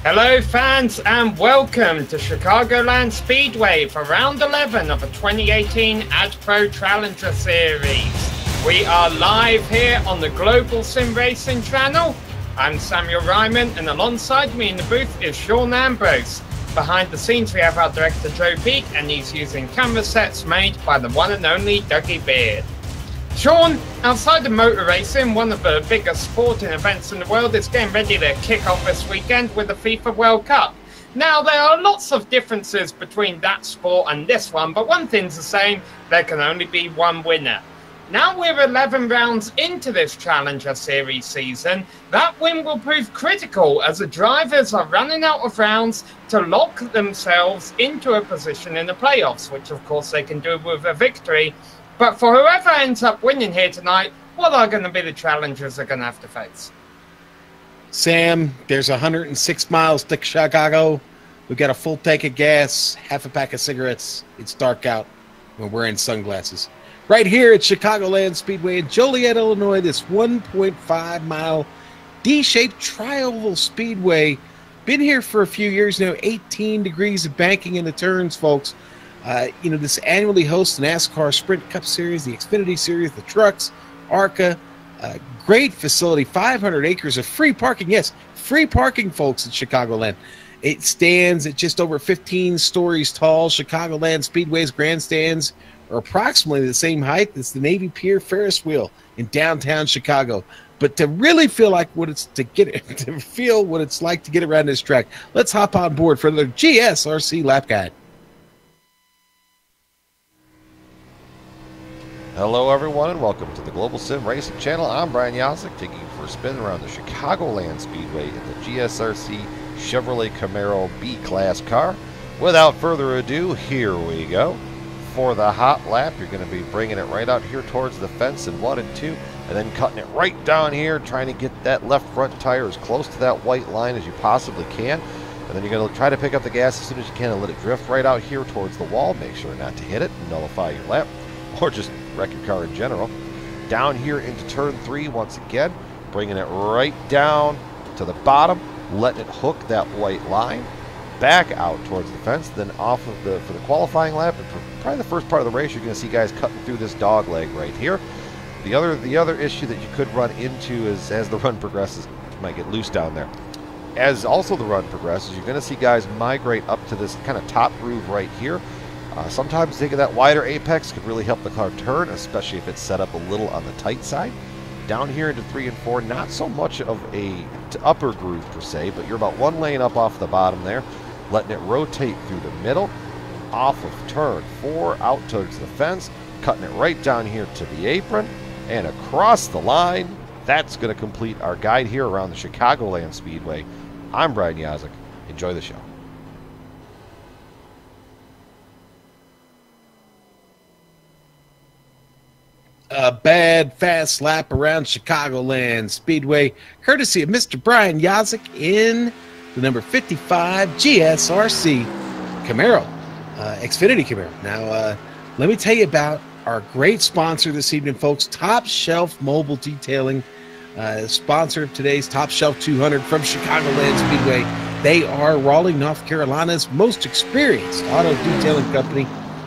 Hello fans and welcome to Chicagoland Speedway for round 11 of the 2018 AdPro Challenger Series. We are live here on the Global SimRacing Channel. I'm Samuel Ryman and alongside me in the booth is Sean Ambrose. Behind the scenes we have our director Joe Peak and he's using camera sets made by the one and only Dougie Beard. Sean, outside of motor racing, one of the biggest sporting events in the world is getting ready to kick off this weekend with the FIFA World Cup. Now, there are lots of differences between that sport and this one, but one thing's the same, there can only be one winner. Now we're 11 rounds into this Challenger Series season, that win will prove critical as the drivers are running out of rounds to lock themselves into a position in the playoffs, which of course they can do with a victory. But for whoever ends up winning here tonight, what are going to be the challenges they're going to have to face? Sam, there's 106 miles to Chicago. We've got a full tank of gas, half a pack of cigarettes. It's dark out. We're wearing sunglasses. Right here at Chicagoland Speedway in Joliet, Illinois, this 1.5-mile D-shaped tri-oval speedway. Been here for a few years now, 18 degrees of banking in the turns, folks. This annually hosts the NASCAR Sprint Cup Series, the XFINITY Series, the trucks, ARCA. Great facility, 500 acres of free parking. Yes, free parking, folks, at Chicagoland. It stands at just over 15 stories tall. Chicagoland Speedway's grandstands are approximately the same height as the Navy Pier Ferris wheel in downtown Chicago. But to really feel like what it's to feel what it's like to get around this track, let's hop on board for the GSRC lap guide. Hello everyone and welcome to the Global Sim Racing Channel. I'm Brian Yasek, taking you for a spin around the Chicagoland Speedway in the GSRC Chevrolet Camaro B-Class car. Without further ado, here we go. For the hot lap, you're going to be bringing it right out here towards the fence in 1 and 2, and then cutting it right down here, trying to get that left front tire as close to that white line as you possibly can. And then you're going to try to pick up the gas as soon as you can and let it drift right out here towards the wall. Make sure not to hit it and nullify your lap, or just wreck your car in general. Down here into turn 3 once again, bringing it right down to the bottom, letting it hook that white line, back out towards the fence, then off of for the qualifying lap, and for probably the first part of the race, you're going to see guys cutting through this dog leg right here. The other issue that you could run into is as the run progresses, you might get loose down there. As also the run progresses, you're going to see guys migrate up to this kind of top groove right here. Sometimes taking that wider apex could really help the car turn, especially if it's set up a little on the tight side. Down here into 3 and 4, not so much of a upper groove per se, but you're about 1 lane up off the bottom there, letting it rotate through the middle, off of turn 4, out towards the fence, cutting it right down here to the apron, and across the line. That's going to complete our guide here around the Chicagoland Speedway. I'm Brian Yasek. Enjoy the show. A bad, fast lap around Chicagoland Speedway, courtesy of Mr. Brian Yasek in the number 55 GSRC Camaro, XFINITY Camaro. Now, let me tell you about our great sponsor this evening, folks, Top Shelf Mobile Detailing, sponsor of today's Top Shelf 200 from Chicagoland Speedway. They are Raleigh, North Carolina's most experienced auto detailing company.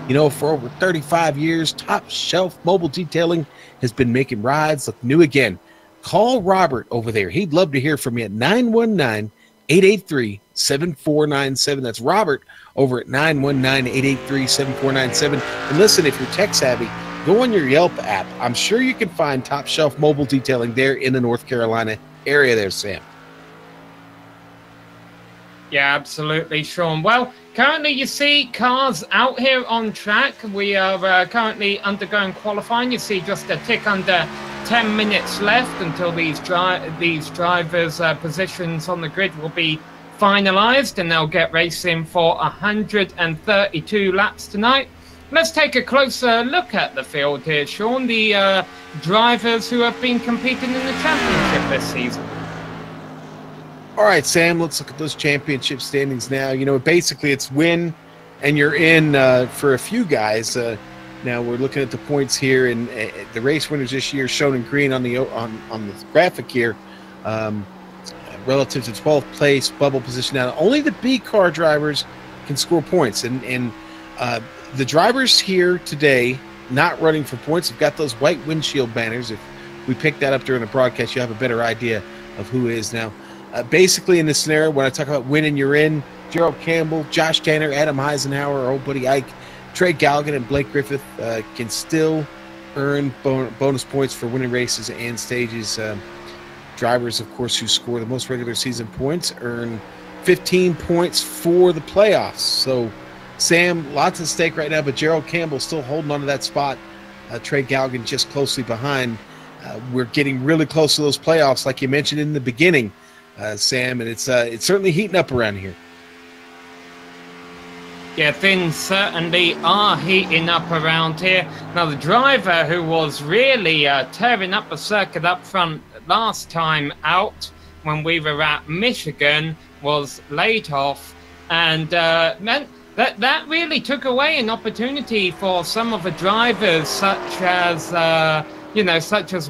You know, for over 35 years, Top Shelf Mobile Detailing has been making rides look new again. Call Robert over there. He'd love to hear from you at 919-883-7497. That's Robert over at 919-883-7497. And listen, if you're tech savvy, go on your Yelp app. I'm sure you can find Top Shelf Mobile Detailing there in the North Carolina area there, Sam. Yeah, absolutely, Sean. Well, currently you see cars out here on track. We are currently undergoing qualifying. You see just a tick under 10 minutes left until these drivers' positions on the grid will be finalized, and they'll get racing for 132 laps tonight. Let's take a closer look at the field here, Sean. The drivers who have been competing in the championship this season. All right, Sam, let's look at those championship standings now. You know, basically it's win and you're in for a few guys. Now we're looking at the points here, and the race winners this year shown in green on the graphic here. relative to 12th place bubble position. Now, only the B car drivers can score points, and the drivers here today not running for points have got those white windshield banners. If we pick that up during the broadcast, you have a better idea of who is now. Basically, in this scenario, when I talk about winning, you're in. Gerald Campbell, Josh Tanner, Adam Eisenhower, our old buddy Ike, Trey Galligan, and Blake Griffith can still earn bonus points for winning races and stages. Drivers, of course, who score the most regular season points earn 15 points for the playoffs. So, Sam, lots at stake right now, but Gerald Campbell still holding on to that spot. Trey Galligan just closely behind. We're getting really close to those playoffs, like you mentioned in the beginning, Sam, and it's certainly heating up around here. Yeah, things certainly are heating up around here. Now, the driver who was really tearing up the circuit up front last time out when we were at Michigan was laid off, and meant that really took away an opportunity for some of the drivers, such as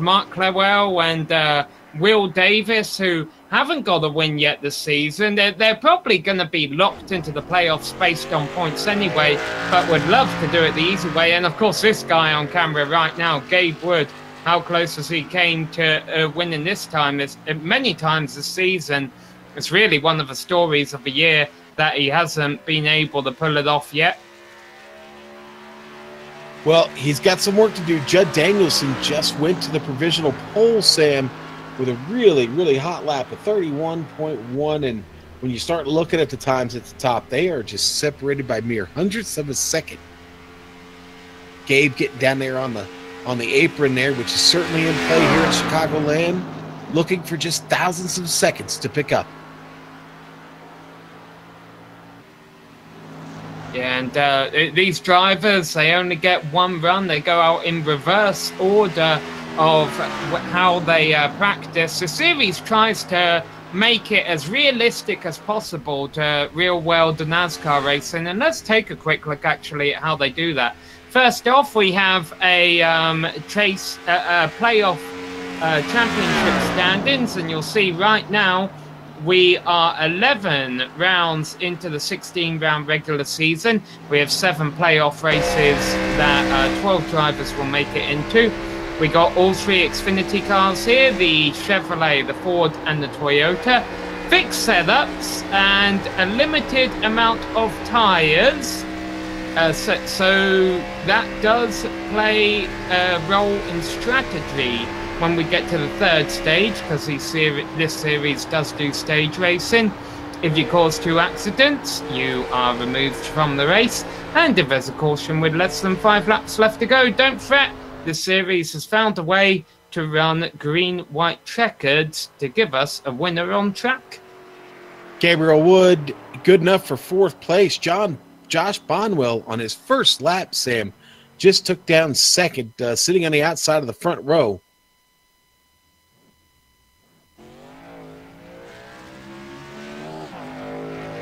Mark Clewell and Will Davis, who haven't got a win yet this season. They're probably going to be locked into the playoffs based on points anyway, but would love to do it the easy way. And of course, this guy on camera right now, Gabe Wood, how close as he came to winning this time is many times this season. It's really one of the stories of the year that he hasn't been able to pull it off yet. Well, he's got some work to do. Judd Danielson just went to the provisional pole, Sam, with a really, really hot lap of 31.1. And when you start looking at the times at the top, they are just separated by mere hundredths of a second. Gabe getting down there on the apron there, which is certainly in play here in Chicagoland, looking for just thousands of seconds to pick up. Yeah, and these drivers, they only get one run. They go out in reverse order of how they practice. The series tries to make it as realistic as possible to real-world NASCAR racing. And let's take a quick look, actually, at how they do that. First off, we have a playoff championship standings, and you'll see right now we are 11 rounds into the 16-round regular season. We have 7 playoff races that 12 drivers will make it into. We got all 3 Xfinity cars here, the Chevrolet, the Ford, and the Toyota. Fixed setups and a limited amount of tires. So that does play a role in strategy when we get to the third stage, because this series does do stage racing. If you cause 2 accidents, you are removed from the race. And if there's a caution with less than 5 laps left to go, don't fret. This series has found a way to run green-white checkered to give us a winner on track. Gabriel Wood, good enough for 4th place. Josh Bonwell on his first lap, Sam, just took down 2nd, sitting on the outside of the front row.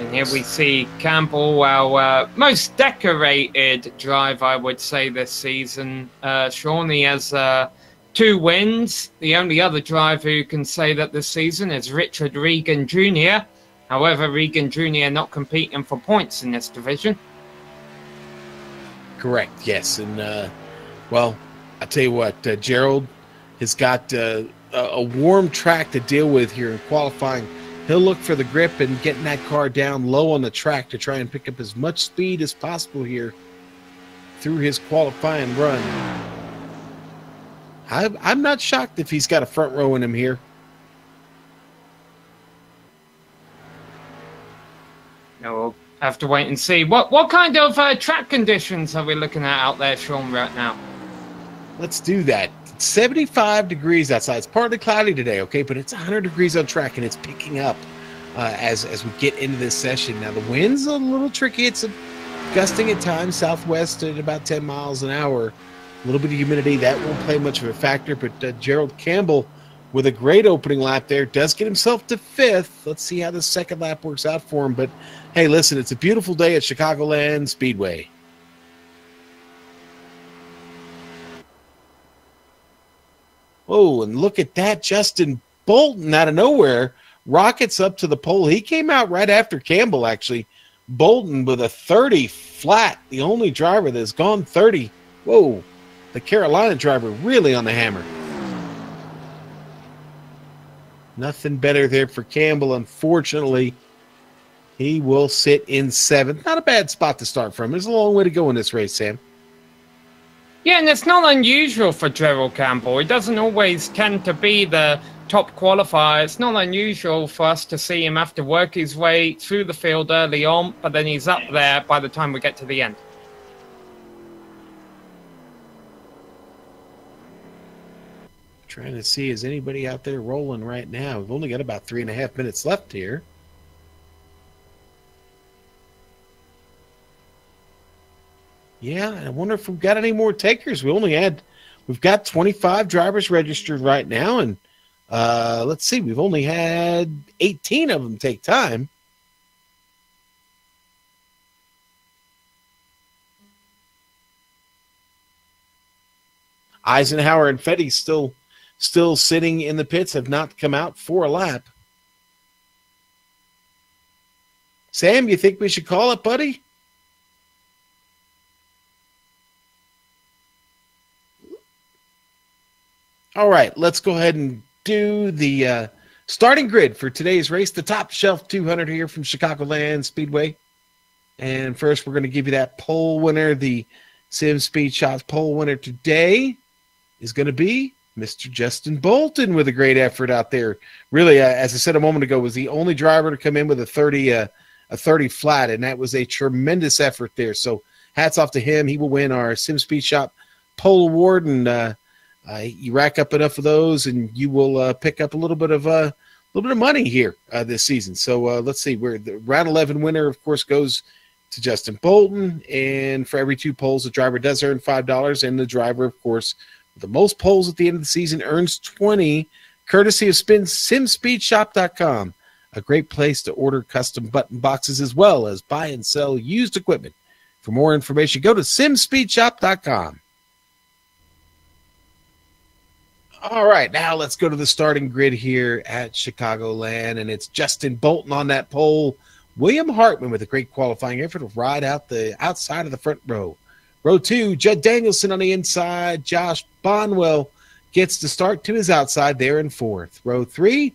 And here we see Campbell, our most decorated driver, I would say, this season. Sean, he has 2 wins. The only other driver who can say that this season is Richard Regan Jr. However, Regan Jr. not competing for points in this division. Correct, yes. And, well, I tell you what, Gerald has got a warm track to deal with here in qualifying. He'll look for the grip and getting that car down low on the track to try and pick up as much speed as possible here through his qualifying run. I'm not shocked if he's got a front row in him here. No, we'll have to wait and see. What kind of track conditions are we looking at out there, Sean, right now? Let's do that. 75 degrees outside. It's partly cloudy today, okay, but it's 100 degrees on track, and it's picking up as we get into this session. Now, the wind's a little tricky. It's gusting at times, southwest at about 10 miles an hour. A little bit of humidity, that won't play much of a factor, but Gerald Campbell, with a great opening lap there, does get himself to 5th. Let's see how the second lap works out for him. But, hey, listen, it's a beautiful day at Chicagoland Speedway. Oh, and look at that. Justin Bolton out of nowhere rockets up to the pole. He came out right after Campbell, actually. Bolton with a 30 flat, the only driver that's gone 30. Whoa, the Carolina driver really on the hammer. Nothing better there for Campbell. Unfortunately, he will sit in 7th. Not a bad spot to start from. There's a long way to go in this race, Sam. Yeah, and it's not unusual for Gerald Campbell. He doesn't always tend to be the top qualifier. It's not unusual for us to see him have to work his way through the field early on, but then he's up there by the time we get to the end. Trying to see, is anybody out there rolling right now? We've only got about 3.5 minutes left here. Yeah, I wonder if we've got any more takers. We've got 25 drivers registered right now, and let's see, we've only had 18 of them take time. Eisenhower and Fetty still sitting in the pits, have not come out for a lap. Sam, you think we should call it, buddy? All right, let's go ahead and do the starting grid for today's race. The Top Shelf 200 here from Chicagoland Speedway. And first, we're going to give you that pole winner. The Sim Speed Shots pole winner today is going to be Mr. Justin Bolton with a great effort out there. Really, as I said a moment ago, was the only driver to come in with a 30 flat, and that was a tremendous effort there. So hats off to him. He will win our Sim Speed Shop pole award, and you rack up enough of those, and you will pick up a little bit of money here this season. So let's see. Where the round 11 winner, of course, goes to Justin Bolton, and for every 2 poles, the driver does earn $5, and the driver, of course, with the most poles at the end of the season earns $20, courtesy of SimSpeedShop.com, a great place to order custom button boxes as well as buy and sell used equipment. For more information, go to SimSpeedShop.com. All right, now let's go to the starting grid here at Chicagoland, and it's Justin Bolton on that pole. William Hartman with a great qualifying effort will ride out the outside of the front row. Row 2, Judd Danielson on the inside. Josh Bonwell gets to start to his outside there in 4th. Row 3,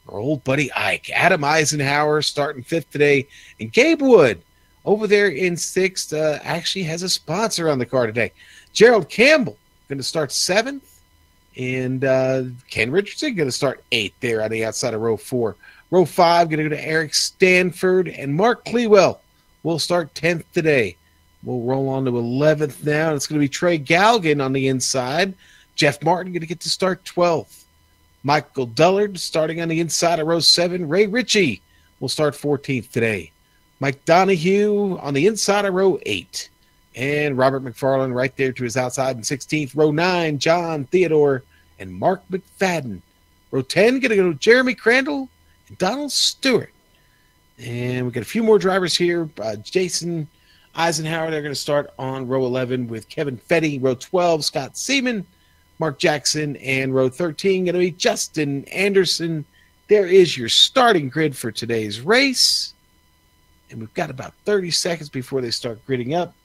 our old buddy Ike. Adam Eisenhower starting 5th today. And Gabe Wood over there in 6th actually has a sponsor on the car today. Gerald Campbell going to start 7th. And Ken Richardson going to start 8th there on the outside of row 4. Row 5 going to go to Eric Stanford, and Mark Clewell will start 10th today. We'll roll on to 11th now. It's going to be Trey Galgan on the inside. Jeff Martin going to get to start 12th. Michael Dullard starting on the inside of row 7. Ray Ritchie will start 14th today. Mike Donahue on the inside of row 8. And Robert McFarland right there to his outside in 16th. Row 9, John Theodore and Mark McFadden. Row 10, going to go to Jeremy Crandall and Donald Stewart. And we've got a few more drivers here. Jason Eisenhower, they're going to start on row 11 with Kevin Fetty. Row 12, Scott Seaman, Mark Jackson. And row 13, going to be Justin Anderson. There is your starting grid for today's race. And we've got about 30 seconds before they start gridding up.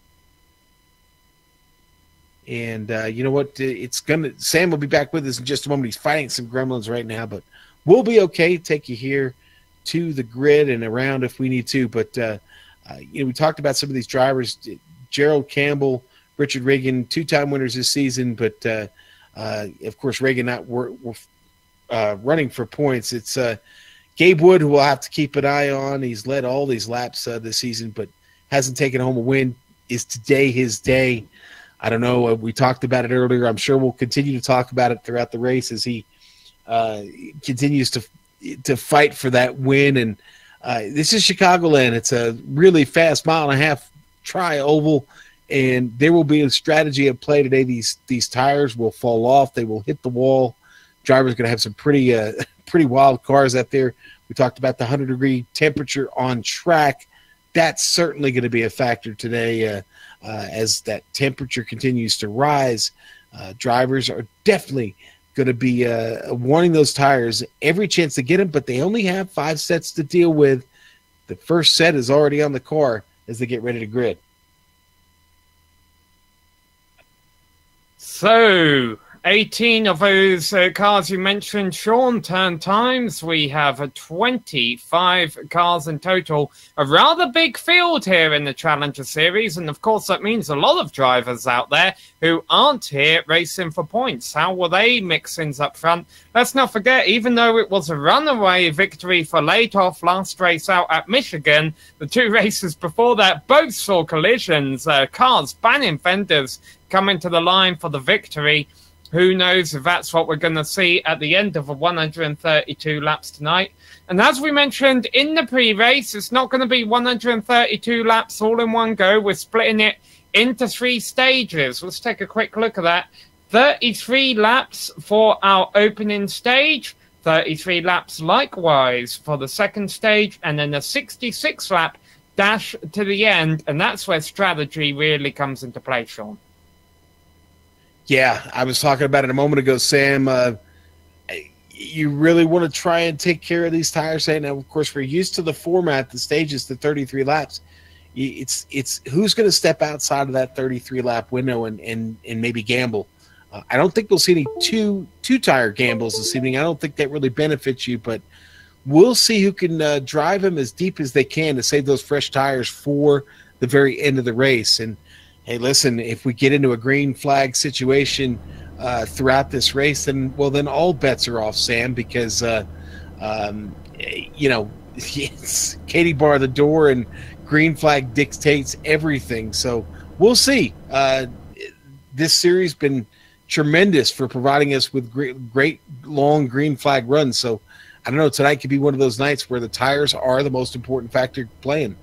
And you know what? Sam will be back with us in just a moment. He's fighting some gremlins right now, but we'll be okay. Take you here to the grid and around if we need to. But we talked about some of these drivers: Gerald Campbell, Richard Reagan, 2-time winners this season. But of course, Reagan not running for points. It's Gabe Wood who we'll have to keep an eye on. He's led all these laps this season, but hasn't taken home a win. Is today his day? I don't know. We talked about it earlier. I'm sure we'll continue to talk about it throughout the race as he continues to fight for that win. And this is Chicagoland. It's a really fast 1.5-mile tri-oval, and there will be a strategy at play today. These tires will fall off. They will hit the wall. Drivers going to have some pretty wild cars out there. We talked about the 100-degree temperature on track. That's certainly going to be a factor today. As that temperature continues to rise, drivers are definitely going to be wanting those tires every chance to get them, but they only have 5 sets to deal with. The first set is already on the car as they get ready to grid. So, 18 of those cars you mentioned, Sean, turn times. We have 25 cars in total. A rather big field here in the Challenger Series. And, of course, that means a lot of drivers out there who aren't here racing for points. How will they mix things up front? Let's not forget, even though it was a runaway victory for Ladoff last race out at Michigan, the 2 races before that both saw collisions, cars banning fenders coming to the line for the victory. Who knows if that's what we're going to see at the end of a 132 laps tonight. And as we mentioned in the pre-race, it's not going to be 132 laps all in one go. We're splitting it into 3 stages. Let's take a quick look at that. 33 laps for our opening stage. 33 laps likewise for the second stage. And then a 66-lap dash to the end. And that's where strategy really comes into play, Sean. Yeah, I was talking about it a moment ago, Sam. You really want to try and take care of these tires. Now, of course, we're used to the format, the stages, the 33 laps. It's who's going to step outside of that 33-lap window and maybe gamble. I don't think we'll see any two-tire gambles this evening. I don't think that really benefits you, but we'll see who can drive them as deep as they can to save those fresh tires for the very end of the race. And hey, listen, if we get into a green flag situation throughout this race, then all bets are off, Sam, because, it's Katie bar the door and green flag dictates everything. So we'll see. This series been tremendous for providing us with great long green flag runs. So I don't know, tonight could be one of those nights where the tires are the most important factor playing.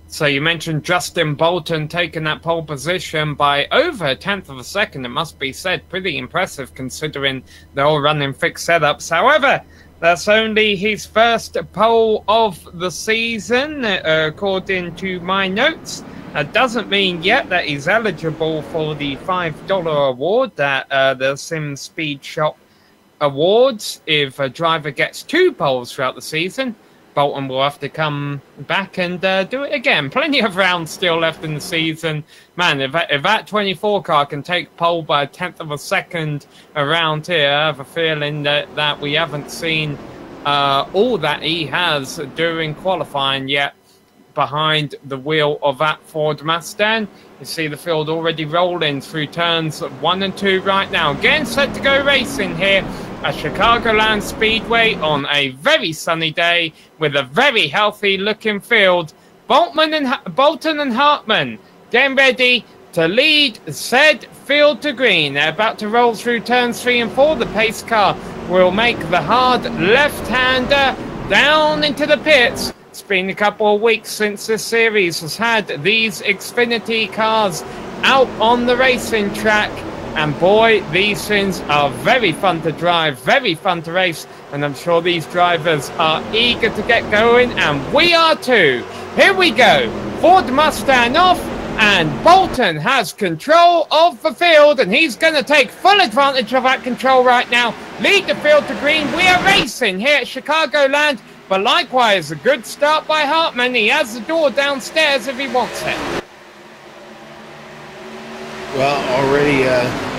So you mentioned Justin Bolton taking that pole position by over a tenth of a second. It must be said, pretty impressive considering they're all running fixed setups. However, that's only his first pole of the season, according to my notes. That doesn't mean yet that he's eligible for the $5 award that the Sim Speed Shop awards. If a driver gets 2 poles throughout the season, Bolton will have to come back and do it again. Plenty of rounds still left in the season. Man, if that 24 car can take pole by a tenth of a second around here, I have a feeling that we haven't seen all that he has during qualifying yet behind the wheel of that Ford Mustang. You see the field already rolling through turns 1 and 2 right now. Getting set to go racing here at Chicagoland Speedway on a very sunny day with a very healthy looking field. Bolton and Hartman getting ready to lead said field to green. They're about to roll through turns 3 and 4. The pace car will make the hard left-hander down into the pits. It's been a couple of weeks since this series has had these Xfinity cars out on the racing track. And boy, these things are very fun to drive, very fun to race. And I'm sure these drivers are eager to get going, and we are too. Here we go. Ford Mustang off, and Bolton has control of the field, and he's going to take full advantage of that control right now. Lead the field to green. We are racing here at Chicagoland, but likewise, a good start by Hartman. He has the door downstairs if he wants it. Well, already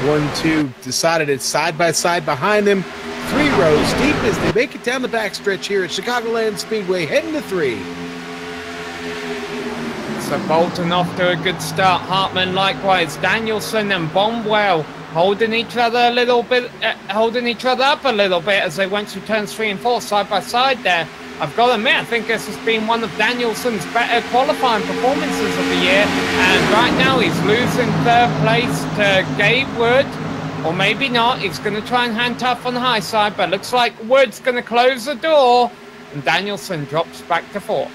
1-2 decided it's side by side behind them. 3 rows deep as they make it down the backstretch here at Chicagoland Speedway, heading to 3. So Bolton off to a good start. Hartman likewise. Danielson and Bombwell holding each other a little bit, holding each other up a little bit as they went through turns 3 and 4 side by side there. I've got to admit, I think this has been one of Danielson's better qualifying performances of the year. And right now he's losing 3rd place to Gabe Wood. Or maybe not. He's going to try and hand tough on the high side. But looks like Wood's going to close the door. And Danielson drops back to 4th.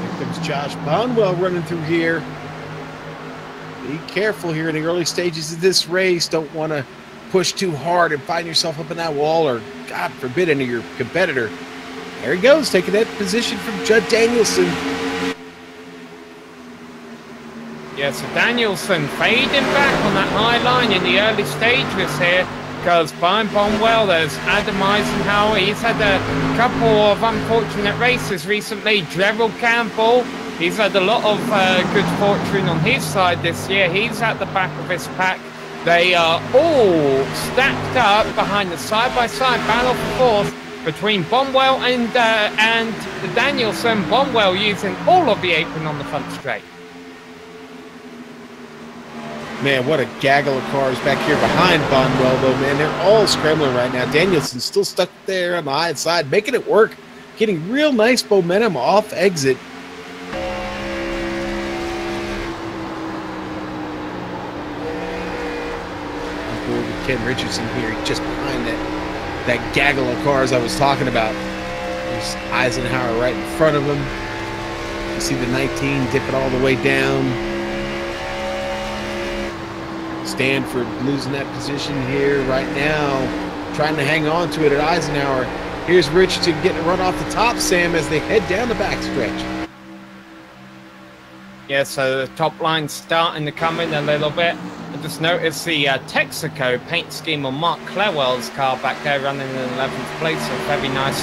Here comes Josh Bonwell running through here. Be careful here in the early stages of this race. Don't want to push too hard and find yourself up in that wall or, God forbid, into your competitor. There he goes, taking that position from Judd Danielson. Yeah, so Danielson fading back on that high line in the early stages here, because behind Bonwell there's Adam Eisenhower. He's had a couple of unfortunate races recently. Gerald Campbell, he's had a lot of good fortune on his side this year. He's at the back of his pack. They are all stacked up behind the side-by-side battle for fourth between Bonwell and Danielson. Bonwell using all of the apron on the front straight. Man, what a gaggle of cars back here behind Bonwell, though, man. They're all scrambling right now. Danielson's still stuck there on the high side, making it work, getting real nice momentum off exit. Ken Richardson here, just behind that gaggle of cars I was talking about. There's Eisenhower right in front of him. You see the 19 dip it all the way down. Stanford losing that position here right now, trying to hang on to it at Eisenhower. Here's Richardson getting a run off the top, Sam, as they head down the backstretch. Yeah, so the top line's starting to come in a little bit. I just noticed the Texaco paint scheme on Mark Clewell's car back there running in 11th place. A very nice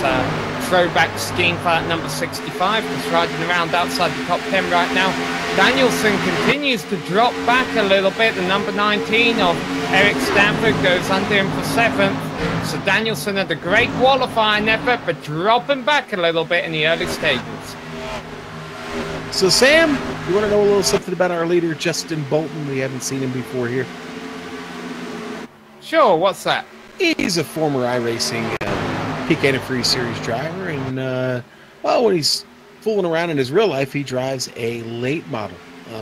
throwback scheme for that number 65, just riding around outside the top 10 right now. Danielson continues to drop back a little bit. The number 19 of Eric Stanford goes under him for 7th. So Danielson had a great qualifying effort, but dropping back a little bit in the early stages. So, Sam, you want to know a little something about our leader, Justin Bolton? We haven't seen him before here. Sure, what's that? He's a former iRacing Peak Antifreeze Series driver, and, well, when he's fooling around in his real life, he drives a late model.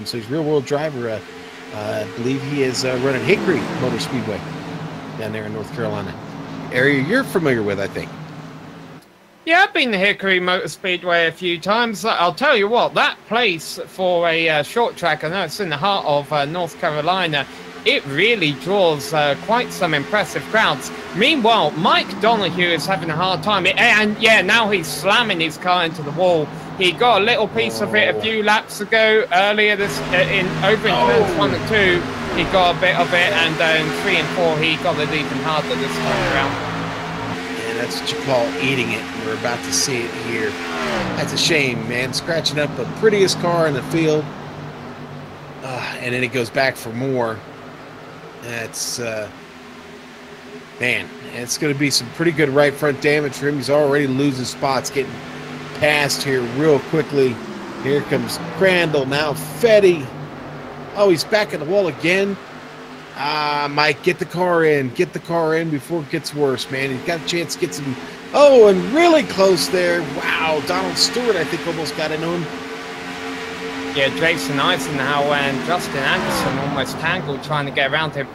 So he's a real-world driver. I believe he is running Hickory Motor Speedway down there in North Carolina. Area you're familiar with, I think. Yeah, I've been to Hickory Motor Speedway a few times. I'll tell you what, that place for a short track, I know it's in the heart of North Carolina, it really draws quite some impressive crowds. Meanwhile, Mike Donohue is having a hard time. And yeah, now he's slamming his car into the wall. He got a little piece of it a few laps ago, earlier over in turns 1 and 2. He got a bit of it, and in 3 and 4, he got it even harder this time around. That's what you call eating it. We're about to see it here. That's a shame, man. Scratching up the prettiest car in the field. And then it goes back for more. That's, man, it's going to be some pretty good right front damage for him. He's already losing spots, getting past here real quickly. Here comes Crandall, now Fetty. Oh, he's back in the wall again. Mike, get the car in. Get the car in before it gets worse, man. He's got a chance to get some... Oh, and really close there. Wow, Donald Stewart, I think, almost got into him. Yeah, Jason Eisenhower and Justin Anderson almost tangled trying to get around him.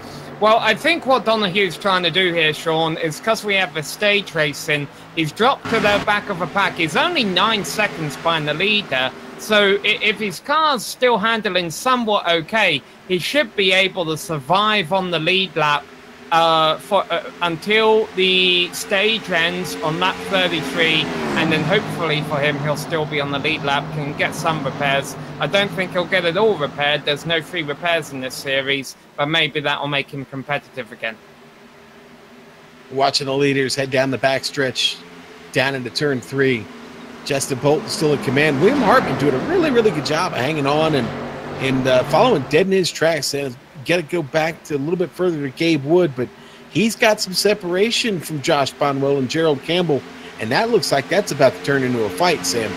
Well, I think what Donohue's trying to do here, Sean, is because we have the stage racing, he's dropped to the back of a pack. He's only 9 seconds behind the leader. So if his car's still handling somewhat okay, he should be able to survive on the lead lap until the stage ends on lap 33, and then hopefully for him, he'll still be on the lead lap, can get some repairs. I don't think he'll get it all repaired. There's no free repairs in this series, but maybe that will make him competitive again. Watching the leaders head down the backstretch, down into turn 3. Justin Bolton still in command. William Hartman doing a really, really good job of hanging on and following dead in his tracks. And got to go back to a little bit further to Gabe Wood, but he's got some separation from Josh Bonwell and Gerald Campbell, and that looks like that's about to turn into a fight, Sam.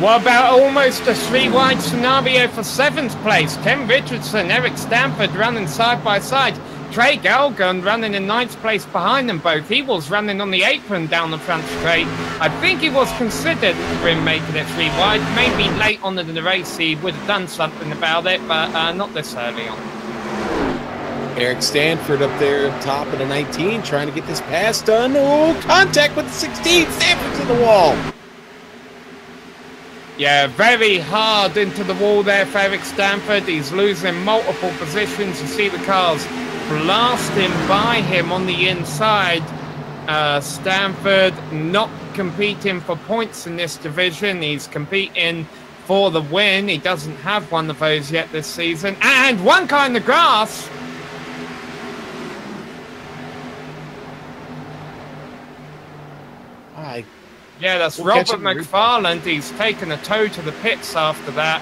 What about almost a 3-wide scenario for 7th place? Ken Richardson, Eric Stanford running side by side. Trey Galgan running in 9th place behind them both. He was running on the apron down the front straight. I think he was considered for him making it 3-wide. Maybe late on in the race he would have done something about it, but not this early on. Eric Stanford up there top of the 19, trying to get this pass done. Oh, contact with the 16. Stanford's in the wall. Yeah, very hard into the wall there for Eric Stanford. He's losing multiple positions. You see the cars blasting by him on the inside. Stanford not competing for points in this division. He's competing for the win. He doesn't have one of those yet this season. And one car in the grass. Yeah, that's Robert McFarland. He's taken a tow to the pits after that.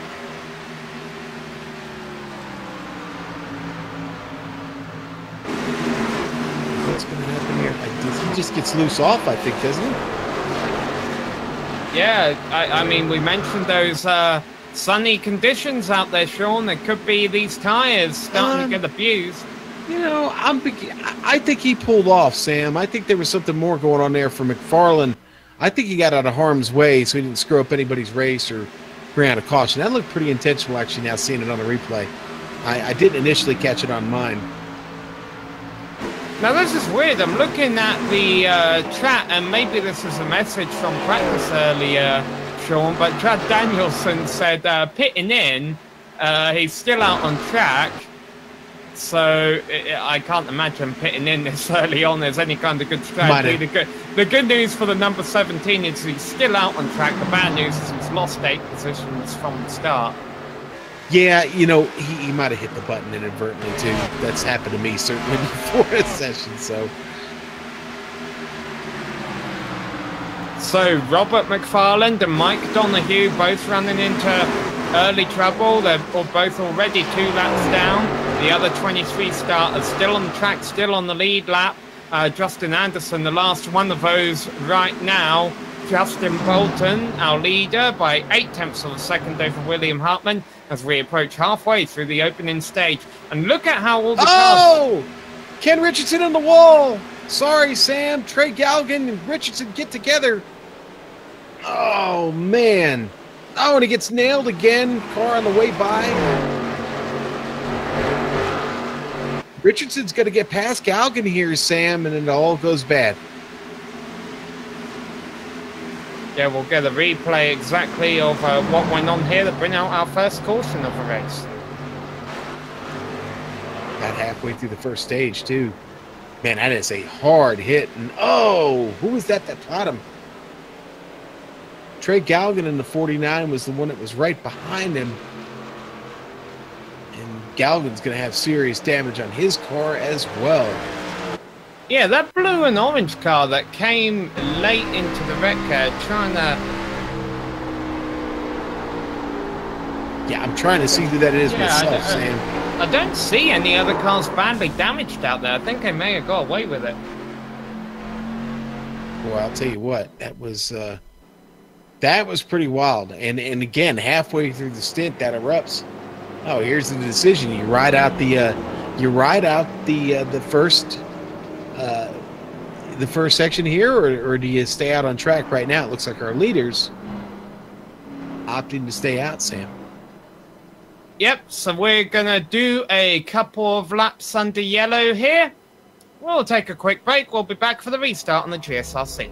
What's going to happen here? He just gets loose off, I think, doesn't he? Yeah, I mean, we mentioned those sunny conditions out there, Sean. There could be these tires starting to get abused. You know, I think he pulled off, Sam. I think there was something more going on there for McFarland. I think he got out of harm's way so he didn't screw up anybody's race or bring out a caution. That looked pretty intentional, actually, now seeing it on the replay. I didn't initially catch it on mine. Now, this is weird. I'm looking at the chat, and maybe this is a message from practice earlier, Sean, but Chad Danielson said pitting in, he's still out on track. So I can't imagine pitting in this early on as any kind of good strategy. The good news for the number 17 is he's still out on track. The bad news is he's lost 8 positions from the start. Yeah, you know, he might have hit the button inadvertently, too. That's happened to me, certainly, before a session, so. So Robert McFarland and Mike Donoghue both running into early trouble. They're both already 2 laps down. The other 23 starters still on the track, still on the lead lap. Justin Anderson, the last one of those right now. Justin Bolton, our leader, by 0.8 of a second over William Hartman as we approach halfway through the opening stage. And look at how all the cars... Ken Richardson on the wall! Sorry, Sam. Trey Galgan and Richardson get together. Oh, man. Oh, and he gets nailed again. Car on the way by. Richardson's going to get past Galgan here, Sam, and it all goes bad. Yeah, we'll get a replay exactly of what went on here to bring out our first caution of the race. Got halfway through the first stage, too. Man, that is a hard hit. And who was that caught him? Trey Galgan in the 49 was the one that was right behind him. And Galgan's going to have serious damage on his car as well. Yeah, that blue and orange car that came late into the wreck, trying to... Yeah, I'm trying to see who that is myself, Sam. I don't see any other cars badly damaged out there. I think I may have got away with it. Well, I'll tell you what, that was pretty wild. And again, halfway through the stint, that erupts. Oh, here's the decision: you ride out the first section here, or do you stay out on track right now? It looks like our leaders opting to stay out, Sam. Yep, so we're going to do a couple of laps under yellow here. We'll take a quick break. We'll be back for the restart on the GSRC.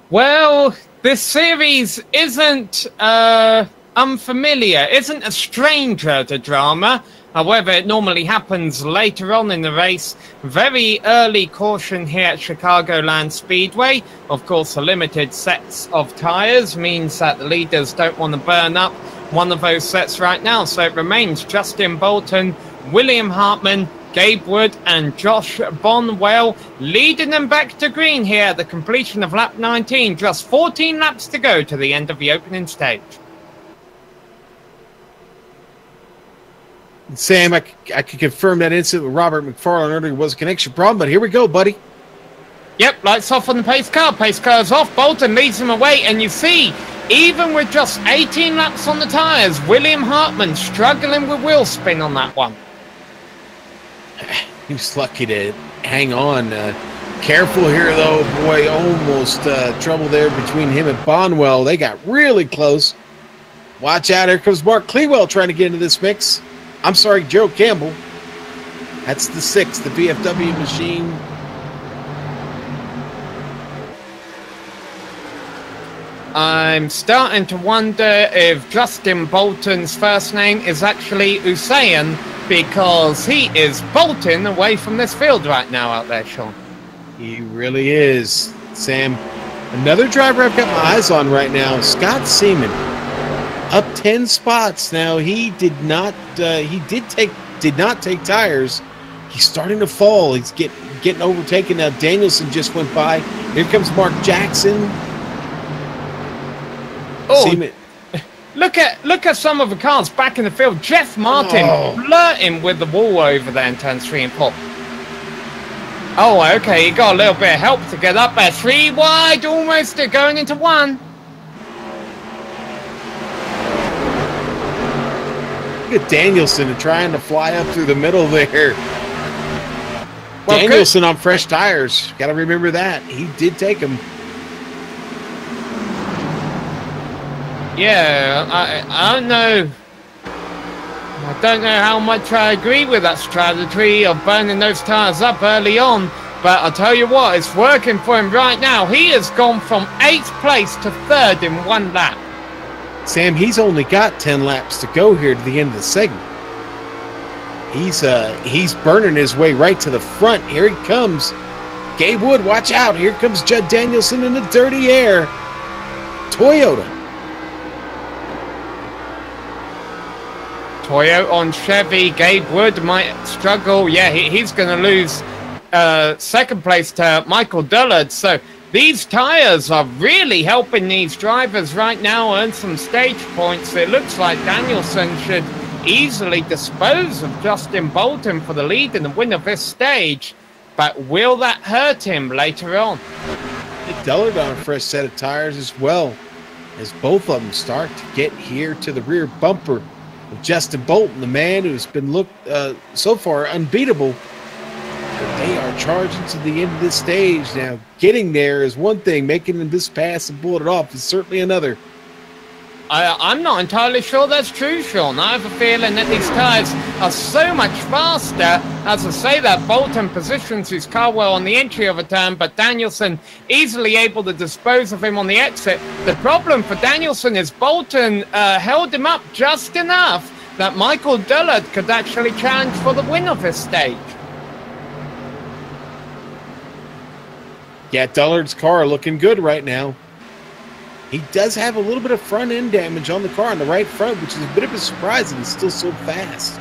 Well, this series isn't unfamiliar, isn't a stranger to drama. However, it normally happens later on in the race. Very early caution here at Chicagoland Speedway. Of course, the limited sets of tyres means that the leaders don't want to burn up one of those sets right now. So it remains Justin Bolton, William Hartman, Gabe Wood and Josh Bonwell leading them back to green here at the completion of lap 19. Just 14 laps to go to the end of the opening stage. Sam, I could confirm that incident with Robert McFarland earlier was a connection problem, but here we go, buddy. Yep, lights off on the pace car. Pace car's off. Bolton leads him away, and you see, even with just 18 laps on the tyres, William Hartman struggling with wheel spin on that one. He was lucky to hang on. Careful here, though. Boy, almost trouble there between him and Bonwell. They got really close. Watch out. Here comes Mark Clewell trying to get into this mix. I'm sorry, Joe Campbell. That's the 6th, the VFW machine. I'm starting to wonder if Justin Bolton's first name is actually Usain, because he is bolting away from this field right now out there, Sean. He really is, Sam. Another driver I've got my eyes on right now, Scott Seaman. Up 10 spots now. He did not take tires. He's starting to fall. He's getting overtaken now. Danielson just went by. Here comes Mark Jackson. Oh, Seaman. Look at some of the cars back in the field. Jeff Martin flirting with the wall over there in turns 3 and 4. Oh, okay, he got a little bit of help to get up there. 3 wide, almost going into 1. Look at Danielson trying to fly up through the middle there. Well, Danielson on fresh tires. Got to remember that. He did take them. Yeah, I don't know. I don't know how much I agree with that strategy of burning those tires up early on, but I'll tell you what, it's working for him right now. He has gone from 8th place to 3rd in 1 lap. Sam, he's only got 10 laps to go here to the end of the segment. He's burning his way right to the front. Here he comes. Gabe Wood, watch out. Here comes Judd Danielson in the dirty air. Toyota on Chevy. Gabe Wood might struggle. Yeah, he's going to lose 2nd place to Michael Dullard. So these tires are really helping these drivers right now earn some stage points. It looks like Danielson should easily dispose of Justin Bolton for the lead and the win of this stage. But will that hurt him later on? Dullard on a fresh set of tires as well, as both of them start to get here to the rear bumper of Justin Bolton, the man who's been looked so far unbeatable. But they are charging to the end of this stage. Now, getting there is one thing. Making this pass and pull it off is certainly another. I'm not entirely sure that's true, Sean. I have a feeling that these tyres are so much faster. As I say that, Bolton positions his car well on the entry of a turn, but Danielson easily able to dispose of him on the exit. The problem for Danielson is Bolton held him up just enough that Michael Dullard could actually challenge for the win of this stage. Yeah, Dullard's car looking good right now. He does have a little bit of front end damage on the car on the right front, which is a bit of a surprise, and he's still so fast.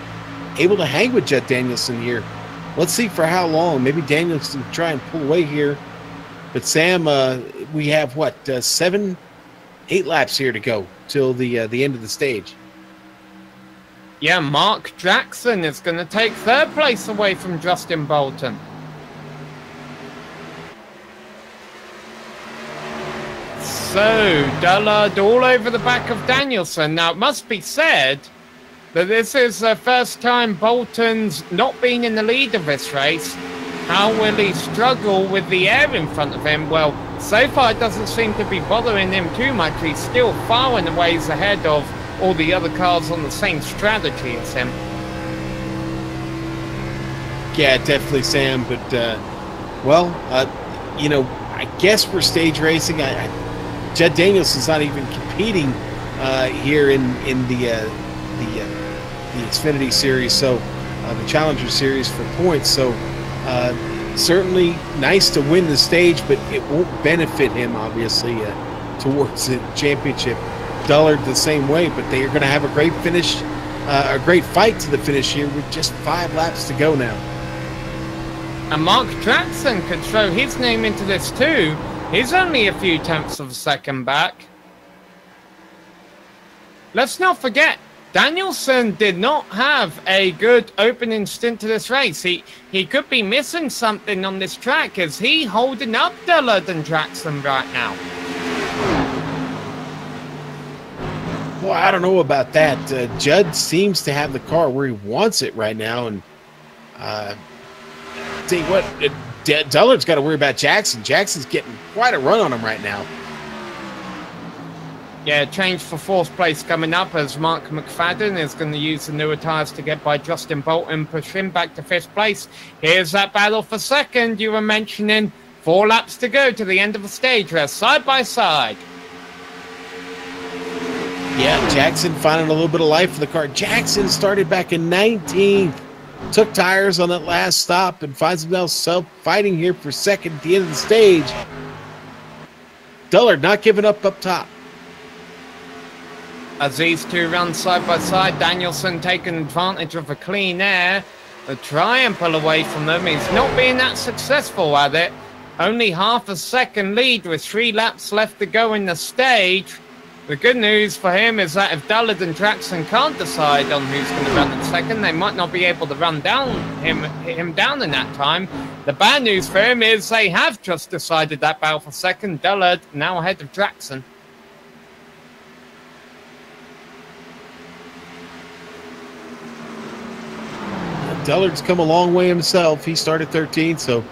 Able to hang with Judd Danielson here. Let's see for how long. Maybe Danielson can try and pull away here. But Sam, we have what, 7, 8 laps here to go till the end of the stage. Yeah, Mark Jackson is going to take 3rd place away from Justin Bolton. So, Dullard all over the back of Danielson. Now, it must be said that this is the first time Bolton's not been in the lead of this race. How will he struggle with the air in front of him? Well, so far it doesn't seem to be bothering him too much. He's still far and away ahead of all the other cars on the same strategy as him. Yeah, definitely, Sam. But, I guess we're stage racing. Judd Danielson's not even competing here in the Xfinity Series, so the Challenger Series for points. So certainly nice to win the stage, but it won't benefit him obviously towards the championship. Dullard the same way, but they are going to have a great finish, a great fight to the finish here with just 5 laps to go now. And Mark Jackson could throw his name into this too. He's only a few tenths of a second back. Let's not forget, Danielson did not have a good opening stint to this race. He could be missing something on this track. Is he holding up Dullard and Jackson right now? Well, I don't know about that. Judd seems to have the car where he wants it right now, and tell you what, Dullard's got to worry about Jackson. Jackson's getting quite a run on him right now. Yeah, change for 4th place coming up as Mark McFadden is going to use the newer tyres to get by Justin Bolton, push him back to 5th place. Here's that battle for 2nd you were mentioning. 4 laps to go to the end of the stage race, side by side. Yeah, Jackson finding a little bit of life for the car. Jackson started back in 19th. Took tires on that last stop and finds himself fighting here for 2nd at the end of the stage. Dullard not giving up top. As these two run side by side, Danielson taking advantage of the clean air to try and pull away from them. He's not being that successful at it. Only half a second lead with 3 laps left to go in the stage. The good news for him is that if Dullard and Jackson can't decide on who's going to run in 2nd, they might not be able to run him down in that time. The bad news for him is they have just decided that battle for 2nd. Dullard now ahead of Jackson. Dullard's come a long way himself. He started 13th, so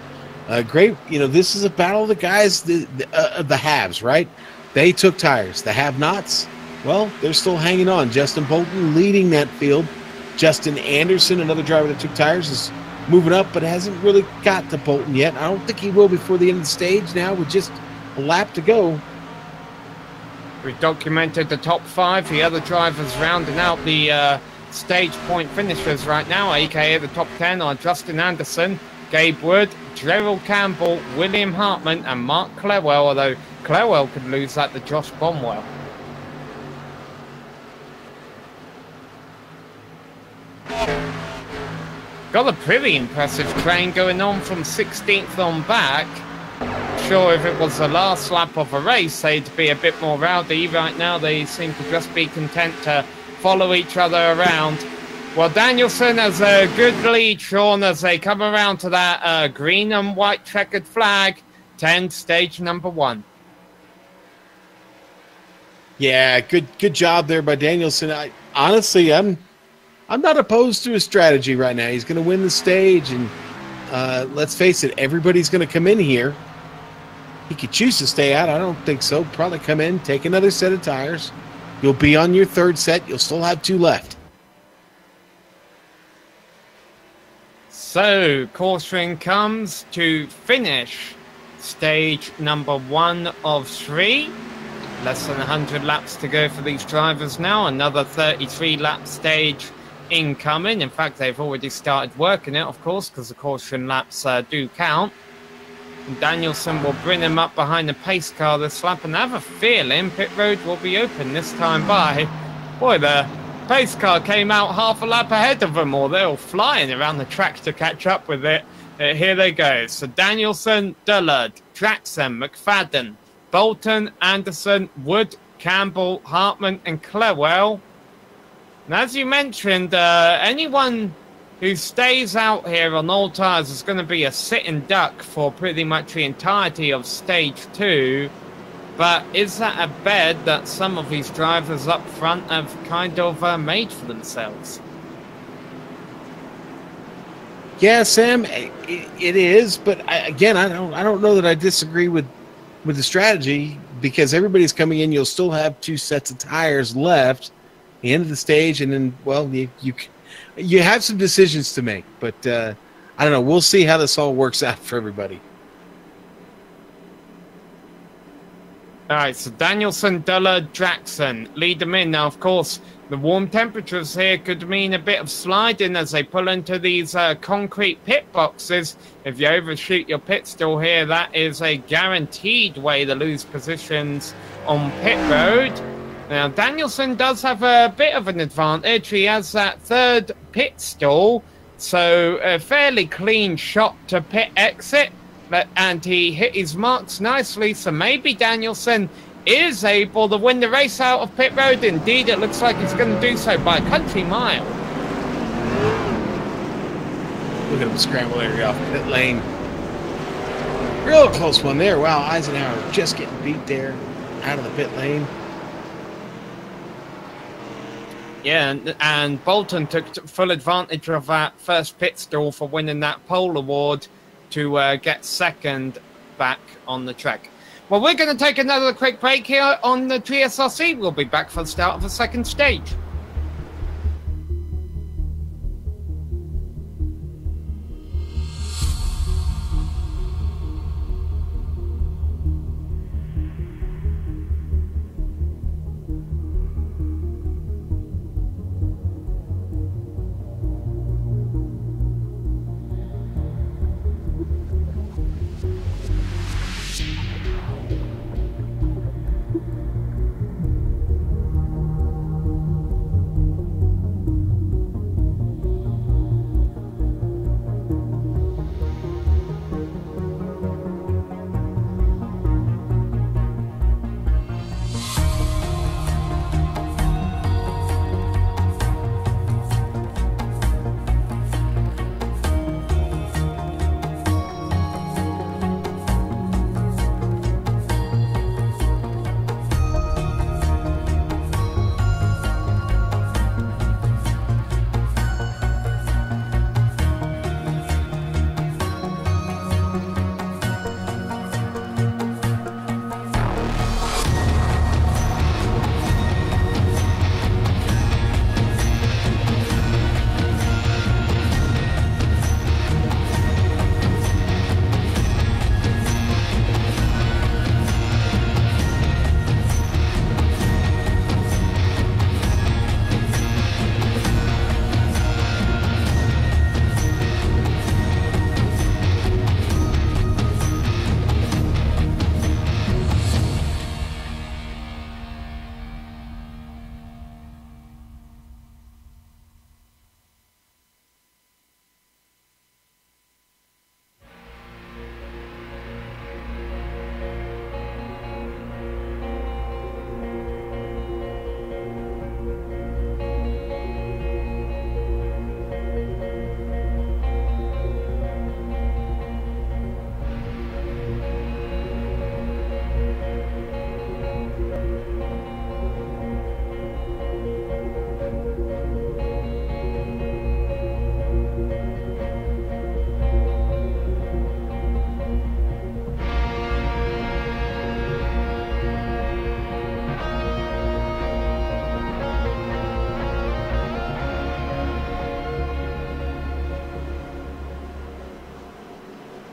great. You know, this is a battle of the guys, the haves, right? They took tires. The have-nots, well, they're still hanging on. Justin Bolton leading that field. Justin Anderson, another driver that took tires, is moving up, but hasn't really got to Bolton yet. I don't think he will before the end of the stage now with just a lap to go. We've documented the top 5. The other drivers rounding out the stage point finishers right now, aka the top 10, are Justin Anderson, Gabe Wood, Gerald Campbell, William Hartman, and Mark Clewell, although Clewell could lose that to Josh Bonwell. Got a pretty impressive train going on from 16th on back. Sure, if it was the last lap of a race, they'd be a bit more rowdy. Right now, they seem to just be content to follow each other around. Well, Danielson has a good lead, Sean, as they come around to that green and white checkered flag. 10, stage number 1. Yeah, good job there by Danielson. Honestly, I'm not opposed to his strategy right now. He's going to win the stage, and let's face it, everybody's going to come in here. He could choose to stay out. I don't think so. Probably come in, take another set of tires. You'll be on your 3rd set. You'll still have 2 left. So, caution comes to finish stage number 1 of 3. Less than 100 laps to go for these drivers now. Another 33-lap stage incoming. In fact, they've already started working it, of course, because the caution laps do count. And Danielson will bring him up behind the pace car this lap, and I have a feeling pit road will be open this time by. Boy, the pace car came out half a lap ahead of them, or they're all flying around the track to catch up with it. Here they go. So Danielson, Dullard, Jackson, McFadden, Bolton, Anderson, Wood, Campbell, Hartman, and Clewell. And as you mentioned, anyone who stays out here on all tires is going to be a sitting duck for pretty much the entirety of stage 2. But is that a bed that some of these drivers up front have kind of made for themselves? Yeah, Sam, it is. But again, I don't know that I disagree with the strategy, because everybody's coming in. You'll still have 2 sets of tires left at the end of the stage, and then, well, you have some decisions to make. But I don't know. We'll see how this all works out for everybody. All right, so Danielson, Duller, Jackson lead them in. Now, of course, the warm temperatures here could mean a bit of sliding as they pull into these concrete pit boxes. If you overshoot your pit stall here, that is a guaranteed way to lose positions on pit road. Now, Danielson does have a bit of an advantage. He has that third pit stall, so a fairly clean shot to pit exit. And he hit his marks nicely, so maybe Danielson is able to win the race out of pit road. Indeed, it looks like he's going to do so by a country mile. Look at him scramble there off pit lane. Real close one there. Wow, Eisenhower just getting beat there out of the pit lane. Yeah, and Bolton took full advantage of that first pit stall for winning that pole award to get second back on the track. Well, we're going to take another quick break here on the GSRC. We'll be back for the start of the second stage.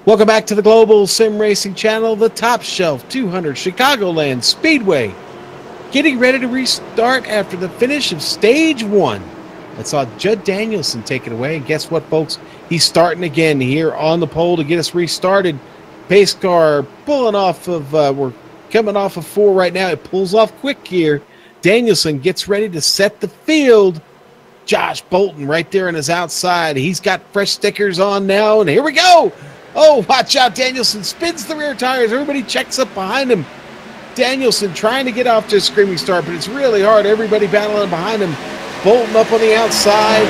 Welcome back to the Global Sim Racing Channel, the top shelf 200 Chicagoland Speedway. Getting ready to restart after the finish of stage one. I saw Judd Danielson take it away. And guess what, folks? He's starting again here on the pole to get us restarted. Pace car pulling off of, we're coming off of 4 right now. It pulls off quick here. Danielson gets ready to set the field. Josh Bolton right there on his outside. He's got fresh stickers on now, and here we go. Oh, watch out. Danielson spins the rear tires. Everybody checks up behind him. Danielson trying to get off to a screaming start, but it's really hard. Everybody battling behind him. Bolton up on the outside.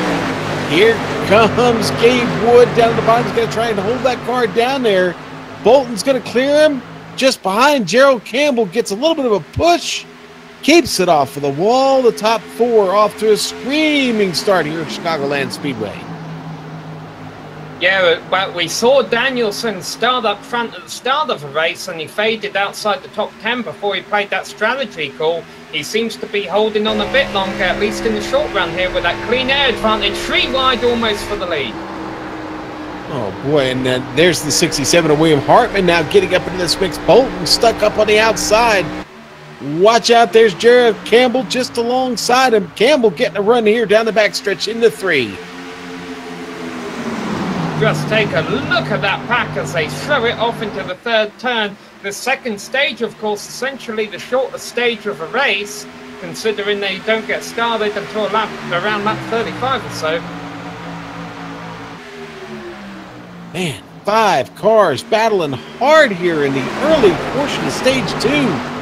Here comes Gabe Wood down at the bottom. He's going to try and hold that car down there. Bolton's going to clear him. Just behind, Gerald Campbell gets a little bit of a push. Keeps it off of the wall. The top 4 off to a screaming start here at Chicagoland Speedway. Yeah, but we saw Danielson start up front at the start of the race, and he faded outside the top 10 before he played that strategy call. He seems to be holding on a bit longer, at least in the short run here, with that clean air advantage. 3 wide almost for the lead. Oh, boy, and there's the 67 of William Hartman now getting up into this mix. Bolton stuck up on the outside. Watch out, there's Gerald Campbell just alongside him. Campbell getting a run here down the backstretch into 3. Just take a look at that pack as they throw it off into the 3rd turn. The 2nd stage, of course, essentially the shortest stage of a race, considering they don't get started until around lap 35 or so. Man, 5 cars battling hard here in the early portion of stage 2.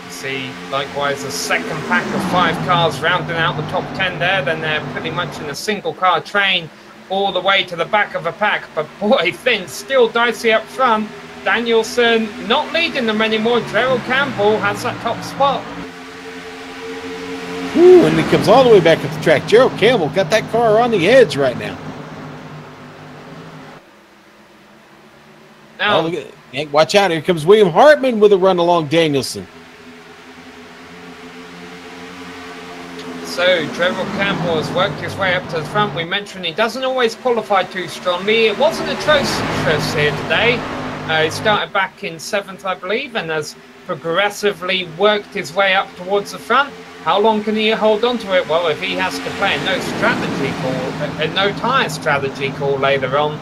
See, likewise, a 2nd pack of 5 cars rounding out the top 10 there. Then they're pretty much in a single car train all the way to the back of a pack. But boy, things still dicey up front. Danielson not leading them anymore. Gerald Campbell has that top spot. Ooh, and he comes all the way back up the track. Gerald Campbell got that car on the edge right now. Now, watch out. Here comes William Hartman with a run along Danielson. so Gerald Campbell has worked his way up to the front. We mentioned he doesn't always qualify too strongly. It wasn't atrocious here today. He started back in 7th, I believe, and has progressively worked his way up towards the front. How long can he hold on to it? Well, if he has to play a no tyre strategy call later on,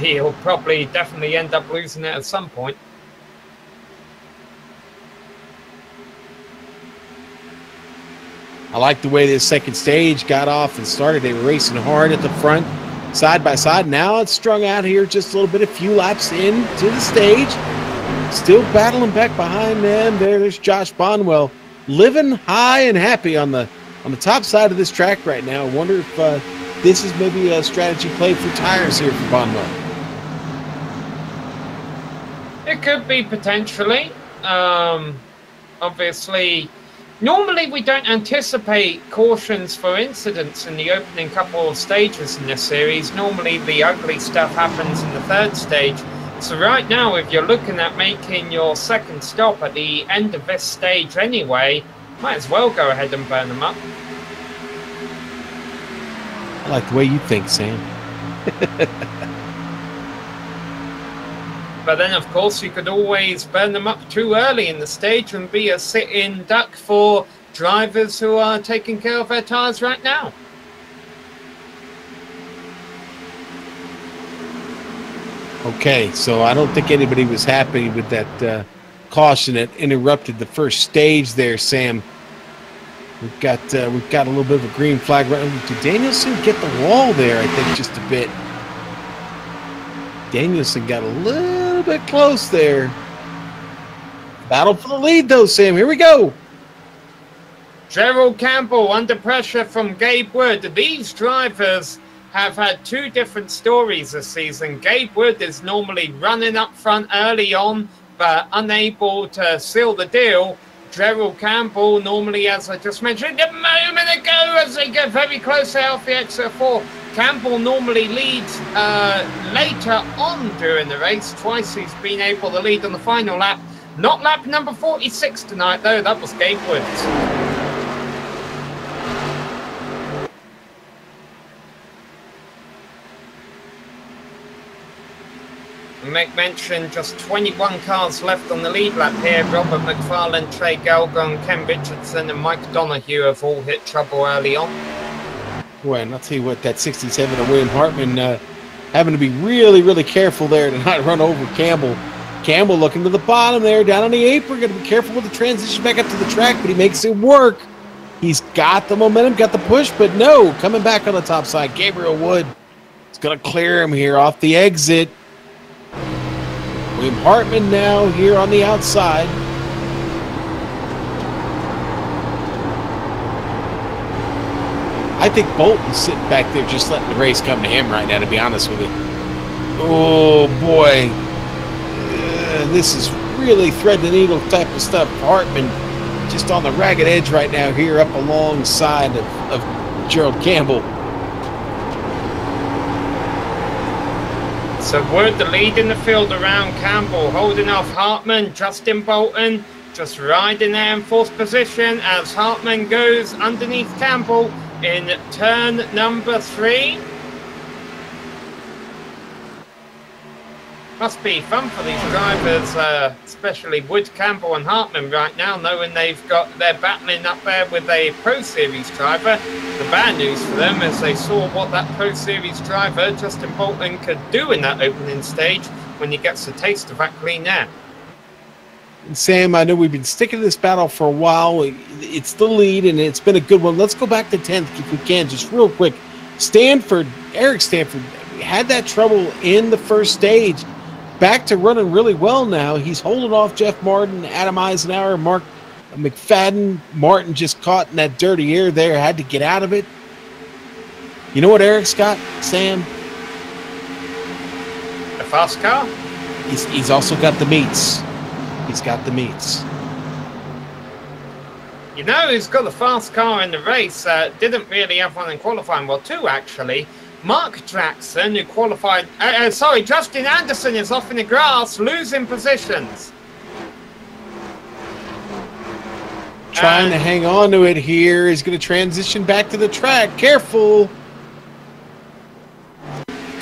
he'll probably definitely end up losing it at some point. I like the way this second stage got off and started. They were racing hard at the front, side by side. Now it's strung out here just a little bit, a few laps into the stage. Still battling back behind them. There's Josh Bonwell, living high and happy on the top side of this track right now. I wonder if this is maybe a strategy play for tires here for Bonwell. It could be potentially. Obviously, normally we don't anticipate cautions for incidents in the opening couple of stages in this series. Normally the ugly stuff happens in the third stage. So right now, if you're looking at making your second stop at the end of this stage anyway, might as well go ahead and burn them up. I like the way you think, Sam. But then, of course, you could always burn them up too early in the stage and be a sit-in duck for drivers who are taking care of their tyres right now. Okay, so I don't think anybody was happy with that caution that interrupted the first stage there, Sam. We've got a little bit of a green flag. Did Danielson get the wall there? I think just a bit. Danielson got a little bit close there. Battle for the lead, though, Sam. Here we go. Gerald Campbell under pressure from Gabe Wood. These drivers have had two different stories this season. Gabe Wood is normally running up front early on, but unable to seal the deal. Gerald Campbell normally, as I just mentioned a moment ago, as they get very close out the exit 4, Campbell normally leads later on during the race. Twice he's been able to lead on the final lap. Not lap number 46 tonight, though. That was Gabe Woods. Make mention, just 21 cars left on the lead lap here. Robert McFarlane, Trey Galgon, Ken Richardson and Mike Donohue have all hit trouble early on. Boy, and I'll tell you what, that 67 of William Hartman having to be really, really careful there to not run over Campbell. Campbell looking to the bottom there, down on the apron. Got to be careful with the transition back up to the track, but he makes it work. He's got the momentum, got the push, but no, coming back on the top side. Gabriel Wood is going to clear him here off the exit. William Hartman now here on the outside. I think Bolton's sitting back there just letting the race come to him right now, to be honest with you. Oh, boy. This is really thread the needle type of stuff. Hartman just on the ragged edge right now here up alongside of Gerald Campbell. So Wood, the lead in the field around Campbell, holding off Hartman. Justin Bolton just riding there in fourth position as Hartman goes underneath Campbell in turn number 3. Must be fun for these drivers, especially Wood, Campbell and Hartman right now, knowing they're battling up there with a Pro Series driver. The bad news for them is they saw what that Pro Series driver, Justin Bolton, could do in that opening stage when he gets a taste of that clean air. And Sam, I know we've been sticking to this battle for a while. It's the lead, and it's been a good one. Let's go back to 10th if we can, just real quick. Eric Stanford, had that trouble in the first stage. Back to running really well now. He's holding off Jeff Martin, Adam Eisenhower, Mark McFadden. Martin just caught in that dirty air there, had to get out of it. You know what Eric's got, Sam? A fast car? He's also got the meats. He's got the meats. You know who's got a fast car in the race? Didn't really have one in qualifying. Well, two actually. Mark Jackson, who qualified... Justin Anderson is off in the grass, losing positions. Trying to hang on to it here. He's going to transition back to the track. Careful.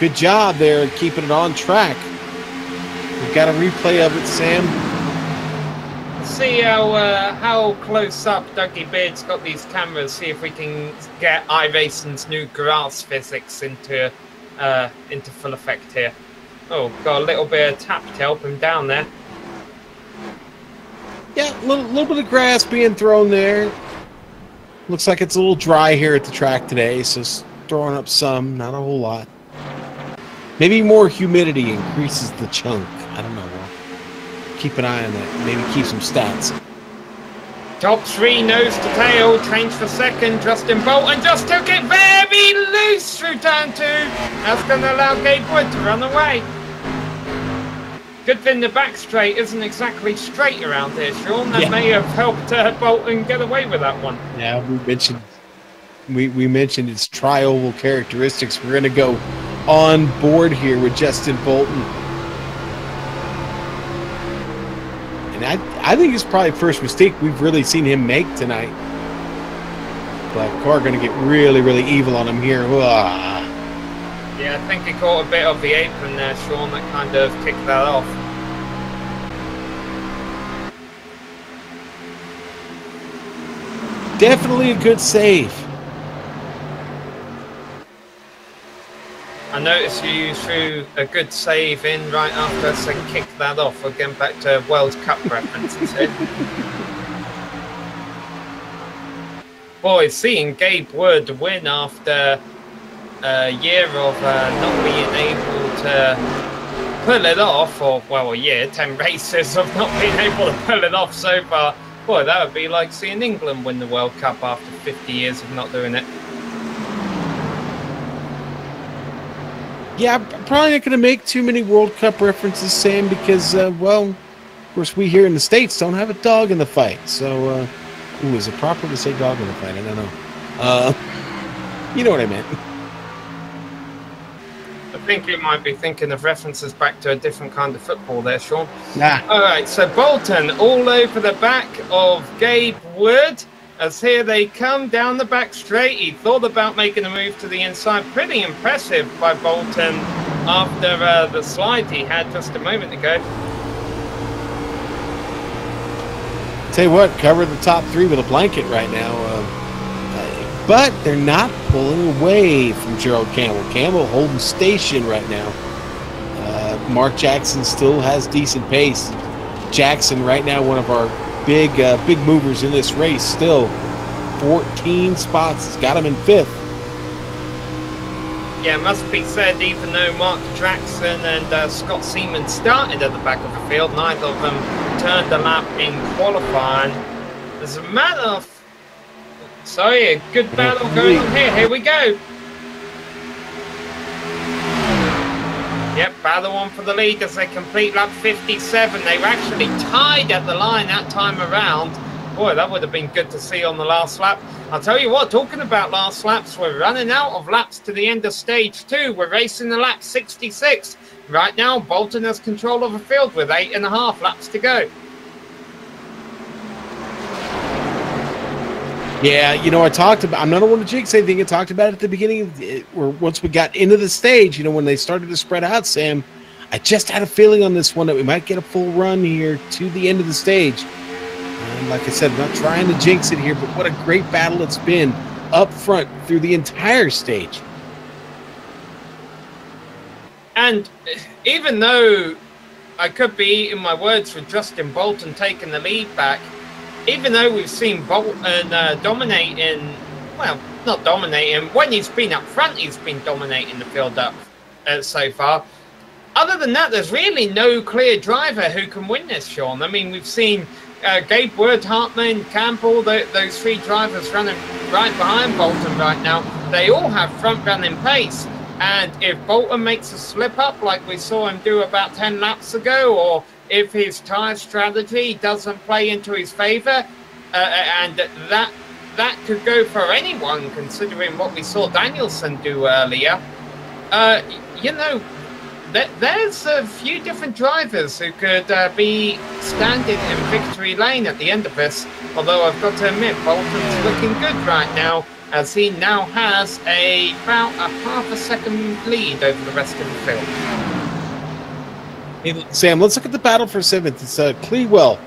Good job there keeping it on track. We've got a replay of it, Sam. See how close up Dougie Beard's got these cameras. See if we can get iRacing's new grass physics into full effect here. Oh, got a little bit of tap to help him down there. Yeah, a little bit of grass being thrown there. Looks like it's a little dry here at the track today, so it's throwing up some, not a whole lot. Maybe more humidity increases the chunk. I don't know. Keep an eye on that. Maybe keep some stats. Top three nose to tail. Change for second. Justin Bolton just took it very loose through turn 2. That's going to allow Gabe Wood to run away. Good thing the back straight isn't exactly straight around here, Sean. That may have helped Bolton get away with that one. Yeah, we mentioned its tri-oval characteristics. We're going to go on board here with Justin Bolton. And I think it's probably the first mistake we've really seen him make tonight. Black car going to get really, really evil on him here. Yeah, I think he caught a bit of the apron there, Sean, that kind of kicked that off. Definitely a good save. I noticed you threw a good save in right after us and kicked that off. We're getting back to World Cup references here. Boy, seeing Gabe Wood win after a year of not being able to pull it off, or, well, a year, 10 races of not being able to pull it off so far. Boy, that would be like seeing England win the World Cup after 50 years of not doing it. Yeah, I'm probably not going to make too many World Cup references, Sam, because, well, of course, we here in the States don't have a dog in the fight. So, is it proper to say dog in the fight? I don't know. You know what I meant. I think you might be thinking of references back to a different kind of football there, Sean. Nah. All right, so Bolton all over the back of Gabe Wood. As here they come down the back straight. He thought about making a move to the inside. Pretty impressive by Bolton after the slide he had just a moment ago. Tell you what, cover the top 3 with a blanket right now. But they're not pulling away from Gerald Campbell. Campbell holding station right now. Mark Jackson still has decent pace. Jackson right now, one of our big movers in this race still. 14 spots. It's got him in 5th. Yeah, it must be said, even though Mark Jackson and Scott Seaman started at the back of the field, neither of them turned a lap in qualifying. There's a matter of... Sorry, a good battle going on here. Here we go. Yep, battle on for the lead as they complete lap 57. They were actually tied at the line that time around. Boy, that would have been good to see on the last lap. I'll tell you what, talking about last laps, we're running out of laps to the end of stage 2. We're racing the lap 66. Right now, Bolton has control of the field with 8.5 laps to go. Yeah, you know, I talked about, I'm not one to jinx anything. I talked about it at the beginning, once we got into the stage, you know, when they started to spread out, Sam, I just had a feeling on this one that we might get a full run here to the end of the stage. And like I said, I'm not trying to jinx it here, but what a great battle it's been up front through the entire stage. And even though I could be eating my words with Justin Bolton taking the lead back, even though we've seen Bolton dominating, well, not dominating, when he's been up front, he's been dominating the field up so far. Other than that, there's really no clear driver who can win this, Sean. I mean, we've seen Gabe Wood, Hartman, Campbell, those three drivers running right behind Bolton right now. They all have front-running pace. And if Bolton makes a slip-up like we saw him do about 10 laps ago, or if his tyre strategy doesn't play into his favour, and that could go for anyone, considering what we saw Danielson do earlier, you know, there's a few different drivers who could be standing in victory lane at the end of this. Although I've got to admit, Bolton's looking good right now, as he now has about a half a second lead over the rest of the field. Hey, Sam, let's look at the battle for 7th. It's Clewell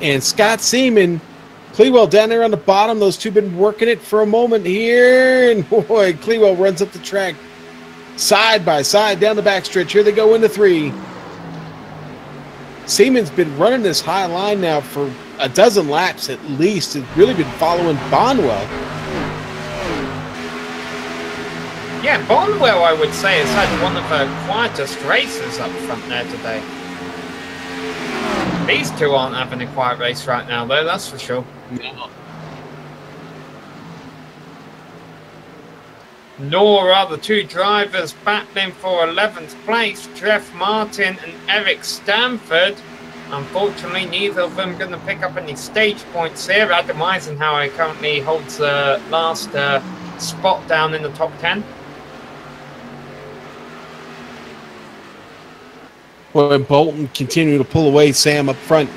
and Scott Seaman. Clewell down there on the bottom. Those two been working it for a moment here. And boy, Clewell runs up the track side by side down the backstretch. Here they go into 3. Seaman's been running this high line now for a dozen laps at least. It's really been following Bonwell. Yeah, Bonwell, I would say, has had one of her quietest races up front there today. These two aren't having a quiet race right now, though, that's for sure. No. Nor are the two drivers battling for 11th place, Jeff Martin and Eric Stanford. Unfortunately, neither of them going to pick up any stage points here. Adam Eisenhower currently holds the last spot down in the top 10. Well, and Bolton continuing to pull away Sam up front.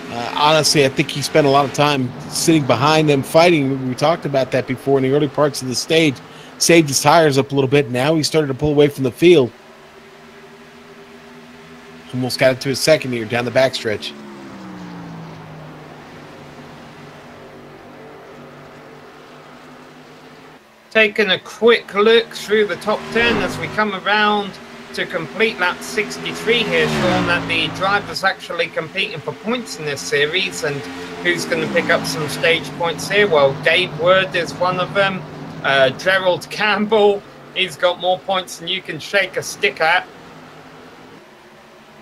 Honestly, I think he spent a lot of time sitting behind them fighting. We talked about that before in the early parts of the stage. Saved his tires up a little bit. Now he started to pull away from the field. Almost got it to his second here down the backstretch. Taking a quick look through the top 10 as we come around to complete lap 63 here, Sean, that the drivers actually competing for points in this series, and who's going to pick up some stage points here? Well, Gabe Wood is one of them. Gerald Campbell, he's got more points than you can shake a stick at.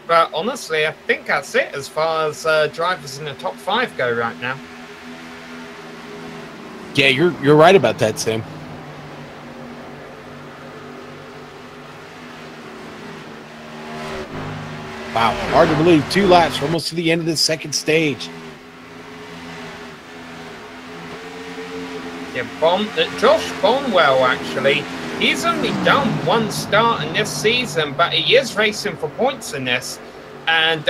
But honestly, I think that's it as far as drivers in the top 5 go right now. Yeah, you're right about that, Sam. Wow, hard to believe. 2 laps, we're almost to the end of the second stage. Yeah, Josh Bonwell, actually, he's only done 1 start in this season, but he is racing for points in this. And,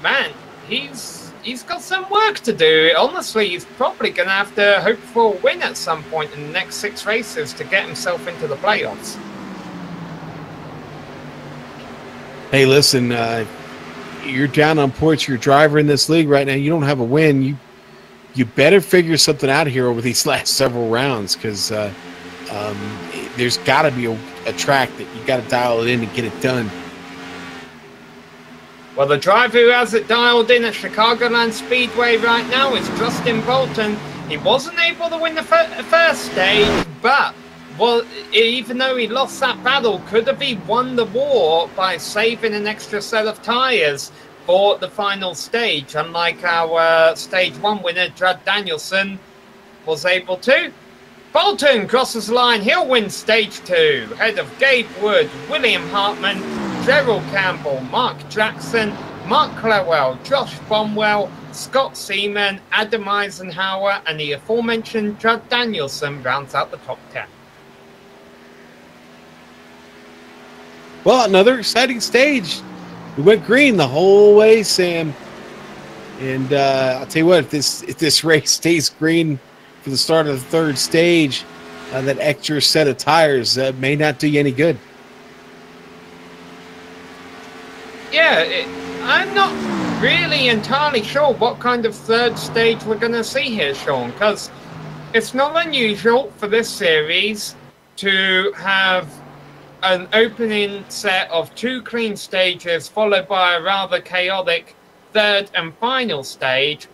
man, he's got some work to do. Honestly, he's probably going to have to hope for a win at some point in the next 6 races to get himself into the playoffs. Hey, listen, you're down on points. You're a driver in this league right now. You don't have a win. You better figure something out here over these last several rounds, because there's got to be a track that you got to dial it in and get it done. Well, the driver who has it dialed in at Chicagoland Speedway right now is Justin Bolton. He wasn't able to win the first stage, but well, even though he lost that battle, could have he won the war by saving an extra set of tyres for the final stage, unlike our stage 1 winner, Judd Danielson, was able to. Bolton crosses the line. He'll win stage 2, ahead of Gabe Wood, William Hartman, Gerald Campbell, Mark Jackson, Mark Clewell, Josh Bonwell, Scott Seaman, Adam Eisenhower, and the aforementioned Judd Danielson rounds out the top 10. Well, another exciting stage. We went green the whole way, Sam. And I'll tell you what, if this race stays green for the start of the 3rd stage, that extra set of tires may not do you any good. yeah, I'm not really entirely sure what kind of third stage we're going to see here, Sean, because it's not unusual for this series to have an opening set of 2 clean stages followed by a rather chaotic third and final stage.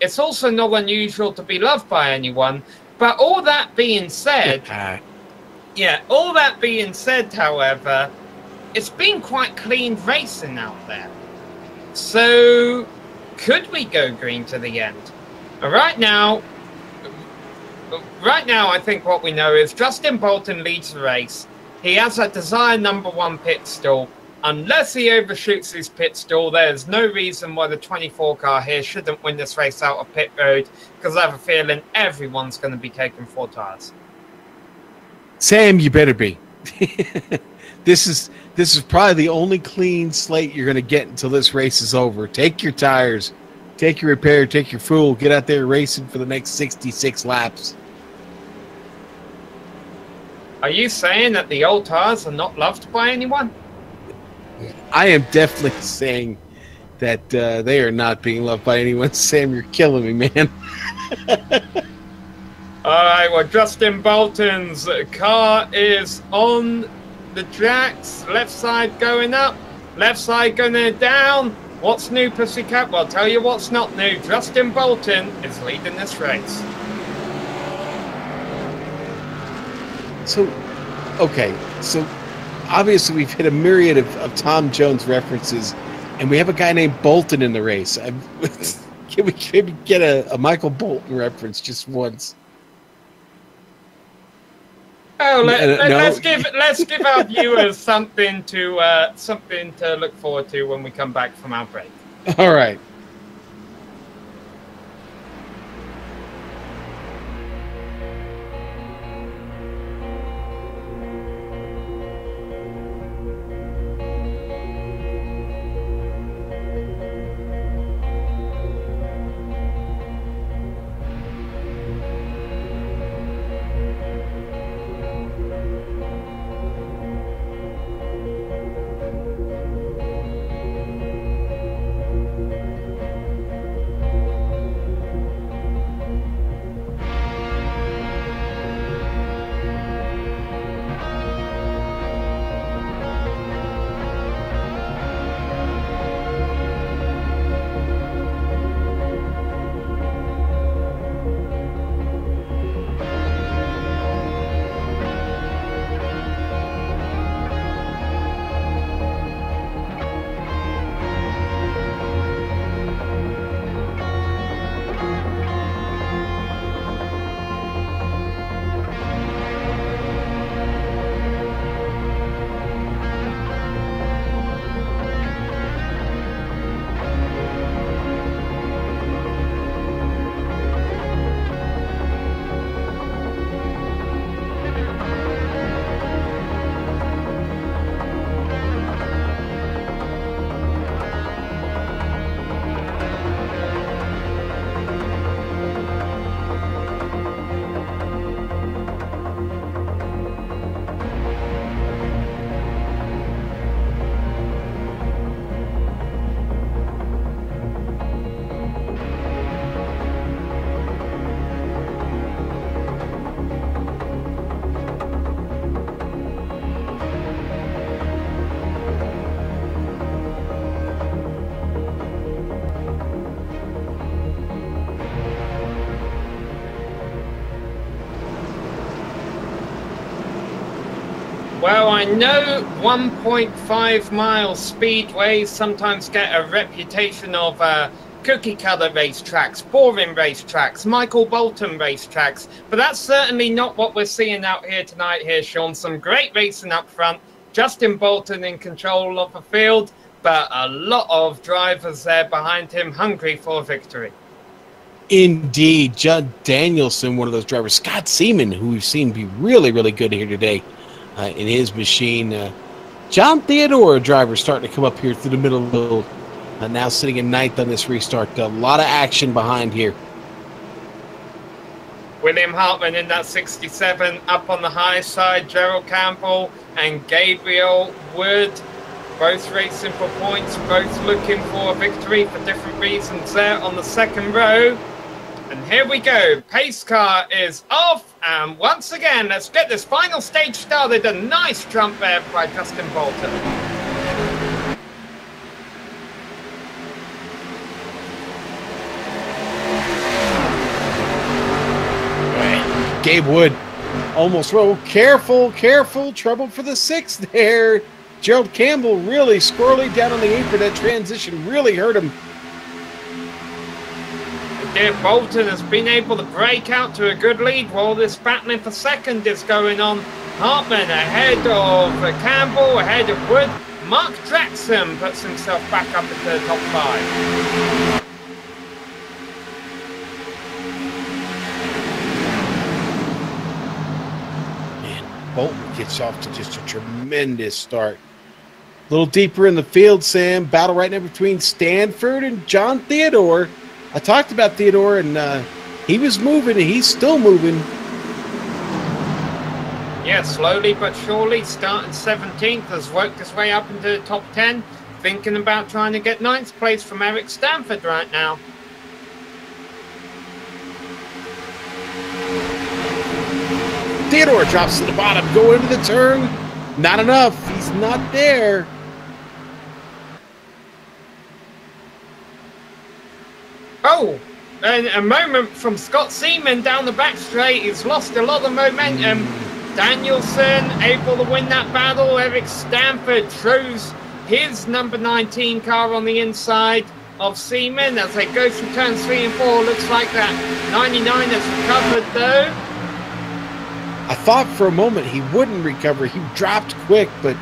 It's also not unusual to be loved by anyone, but all that being said, however, it's been quite clean racing out there. So, could we go green to the end? Right now, I think what we know is Justin Bolton leads the race. He has a desired #1 pit stall. Unless he overshoots his pit stall, there's no reason why the 24 car here shouldn't win this race out of pit road, because I have a feeling everyone's going to be taking 4 tires. Sam, you better be. This is probably the only clean slate you're going to get until this race is over. Take your tires, take your repair, take your fuel, get out there racing for the next 66 laps. Are you saying that the old tires are not loved by anyone? I am definitely saying that they are not being loved by anyone. Sam, you're killing me, man. All right, well, Justin Bolton's car is on the jacks. Left side going up, left side going down. What's new, Pussycat? Well, I'll tell you what's not new. Justin Bolton is leading this race. So obviously we've hit a myriad of Tom Jones references, and we have a guy named Bolton in the race. Can we maybe get a Michael Bolton reference just once? Oh, let's give our viewers something to look forward to when we come back from our break. All right. Well, I know 1.5 mile speedways sometimes get a reputation of cookie cutter racetracks, boring racetracks, Michael Bolton racetracks, but that's certainly not what we're seeing out here tonight here, Sean. Some great racing up front, Justin Bolton in control of the field, but a lot of drivers there behind him hungry for a victory. Indeed. Judd Danielson, one of those drivers. Scott Seaman, who we've seen be really, really good here today in his machine. John Theodore, a driver, starting to come up here through the middle of the field. Now sitting in ninth on this restart. A lot of action behind here. William Hartman in that 67 up on the high side. Gerald Campbell and Gabriel Wood Both racing for points, both looking for a victory for different reasons there on the second row. And here we go. Pace car is off. And once again, let's get this final stage started. A nice jump there by Justin Bolton. Gabe Wood almost rolled. Careful, careful. Trouble for the sixth there. Gerald Campbell really squirrely down on the apron. That transition really hurt him. Again, Bolton has been able to break out to a good lead while this battling for second is going on. Hartman ahead of Campbell, ahead of Wood. Mark Jackson puts himself back up into the top 5. Bolton gets off to just a tremendous start. A little deeper in the field, Sam. Battle right now between Stanford and John Theodore. I talked about Theodore, and he was moving, and he's still moving. Yeah, slowly but surely, starting 17th, has worked his way up into the top 10. Thinking about trying to get 9th place from Eric Stanford right now. Theodore drops to the bottom, go into the turn. Not enough. He's not there. Oh, and a moment from Scott Seaman down the back straight. He's lost a lot of momentum. Danielson able to win that battle. Eric Stanford throws his number 19 car on the inside of Seaman as they go through turns 3 and 4. Looks like that 99 has recovered though. I thought for a moment he wouldn't recover. He dropped quick, but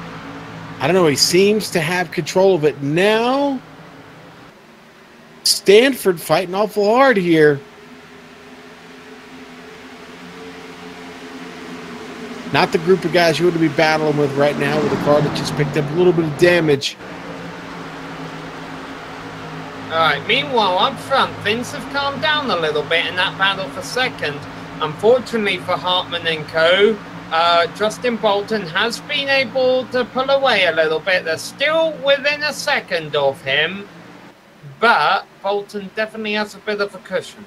I don't know. He seems to have control of it now. Stanford fighting awful hard here. Not the group of guys you want to be battling with right now with a car that just picked up a little bit of damage. All right, meanwhile, up front, things have calmed down a little bit in that battle for second. Unfortunately for Hartman and co, Justin Bolton has been able to pull away a little bit. They're still within a second of him, but Bolton definitely has a bit of a cushion.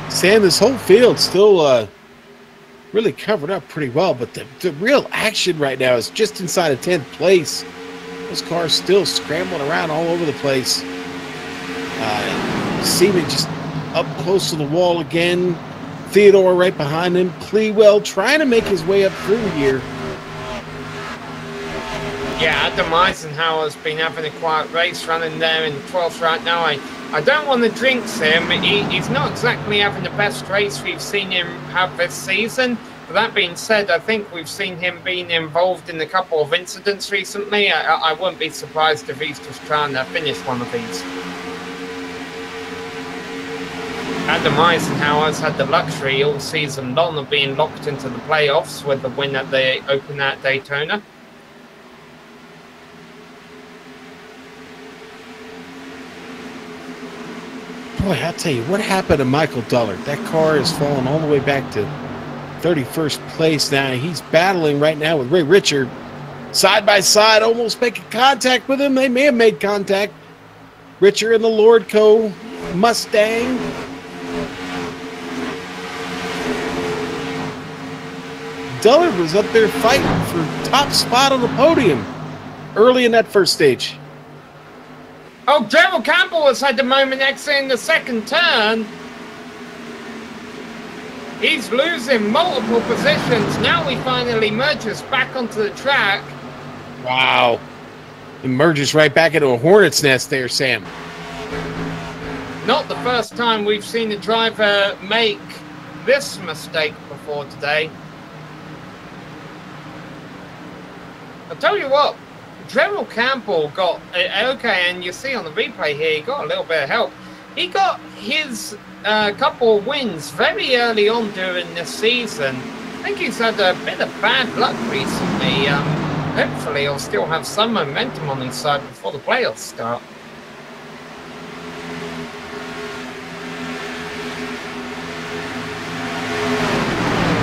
Sam, this whole field still really covered up pretty well, but the real action right now is just inside of 10th place. Those cars still scrambling around all over the place. Seaman just up close to the wall again. Theodore right behind him. Clewell trying to make his way up through here. Yeah, Adam Eisenhower's been having a quiet race running there in 12th right now. I don't want to jinx him. He's not exactly having the best race we've seen him have this season. But that being said, I think we've seen him being involved in a couple of incidents recently. I wouldn't be surprised if he's just trying to finish one of these. Adam Eisenhower's had the luxury all season long of being locked into the playoffs with the win at the Open at Daytona. Boy, I'll tell you, what happened to Michael Dullard? That car has fallen all the way back to 31st place now. He's battling right now with Ray Richard. Side by side, almost making contact with him. They may have made contact. Richard and the Lordco Mustang. Dullard was up there fighting for top spot on the podium early in that first stage. Oh, Gerald Campbell has had the moment exiting the second turn. He's losing multiple positions. Now he finally merges back onto the track. Wow. He merges right back into a hornet's nest there, Sam. Not the first time we've seen a driver make this mistake before today. I'll tell you what. Gerald Campbell got, okay, and you see on the replay here, he got a little bit of help. He got his couple of wins very early on during this season. I think he's had a bit of bad luck recently. Hopefully he'll still have some momentum on his side before the playoffs start.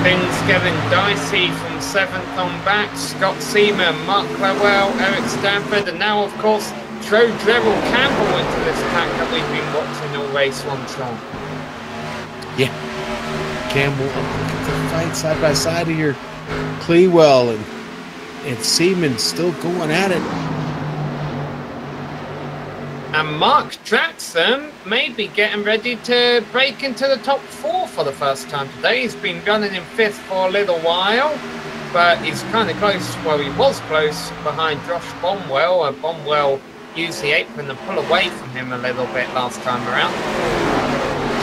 Things getting dicey from 7th on back. Scott Seaman, Mark Lowell, Eric Stanford, and now, of course, throw Gerald Campbell into this pack that we've been watching all race one, Sean. Yeah. Campbell to fight side by side here. Clewell and Seaman still going at it. And Mark Jackson may be getting ready to break into the top 4 for the first time today. He's been running in 5th for a little while, but he's kind of close. Well, he was close behind Josh Bonwell. Bonwell used the apron to pull away from him a little bit last time around.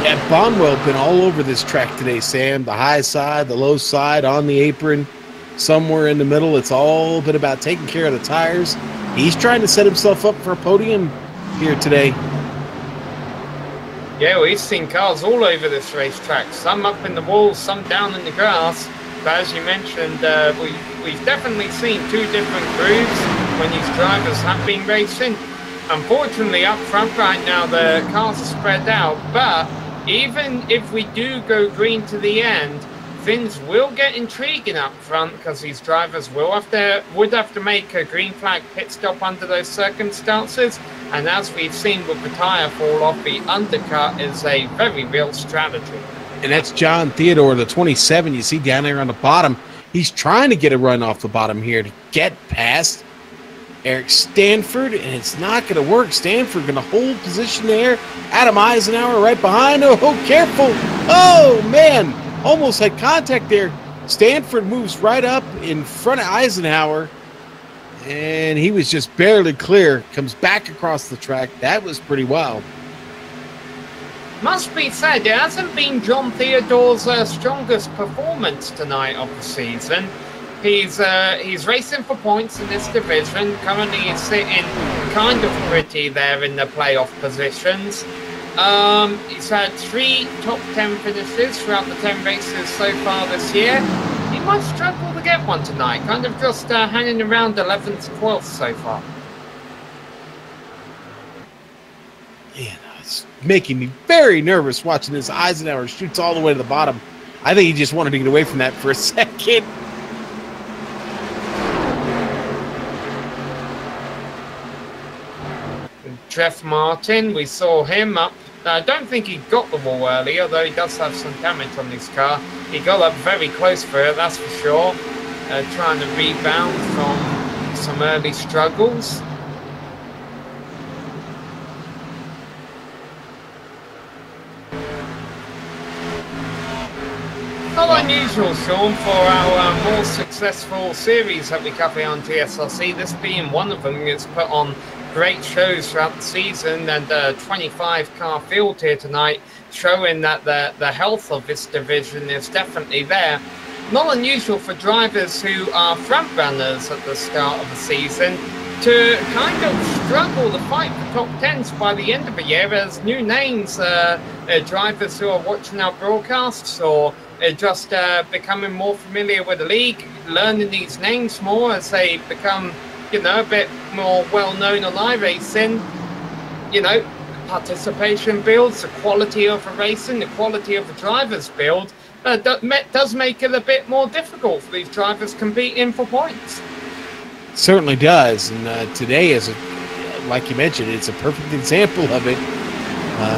Yeah, Bonwell been all over this track today, Sam. The high side, the low side, on the apron, somewhere in the middle. It's all been about taking care of the tires. He's trying to set himself up for a podium here today. Yeah, we've seen cars all over this racetrack. Some up in the walls, some down in the grass. But as you mentioned, we've definitely seen 2 different grooves when these drivers have been racing. Unfortunately, up front right now, the cars are spread out. But even if we do go green to the end, things will get intriguing up front because these drivers would have to make a green flag pit stop under those circumstances. And as we've seen with the tire fall off, the undercut is a very real strategy. And that's John Theodore, the 27 you see down there on the bottom. He's trying to get a run off the bottom here to get past Eric Stanford, and it's not going to work. Stanford going to hold position there. Adam Eisenhower right behind. Oh, careful. Oh, man. Almost had contact there. Stanford moves right up in front of Eisenhower, and he was just barely clear. Comes back across the track. That was pretty wild. Must be said, it hasn't been John Theodore's strongest performance tonight of the season. He's racing for points in this division. Currently he's sitting kind of pretty there in the playoff positions. He's had 3 top 10 finishes throughout the 10 races so far this year. He might struggle to get one tonight, kind of just hanging around 11th to 12th so far. Man, it's making me very nervous watching this. Eisenhower shoots all the way to the bottom. I think he just wanted to get away from that for a second. Jeff Martin, we saw him up. I don't think he got the wall early, although he does have some damage on his car. He got up very close for it, that's for sure. Trying to rebound from some early struggles. Not unusual, Sean, for our more successful series that we cover on GSRC. This being one of them, it's put on great shows throughout the season, and a 25-car field here tonight, showing that the health of this division is definitely there. Not unusual for drivers who are front runners at the start of the season to kind of struggle to fight for top 10s by the end of the year, as new names, drivers who are watching our broadcasts or just becoming more familiar with the league, learning these names more as they become, a bit more well-known on iRacing. Participation builds, the quality of the racing, the quality of the drivers build, does make it a bit more difficult for these drivers competing for points. Certainly does, and today, like you mentioned, it's a perfect example of it.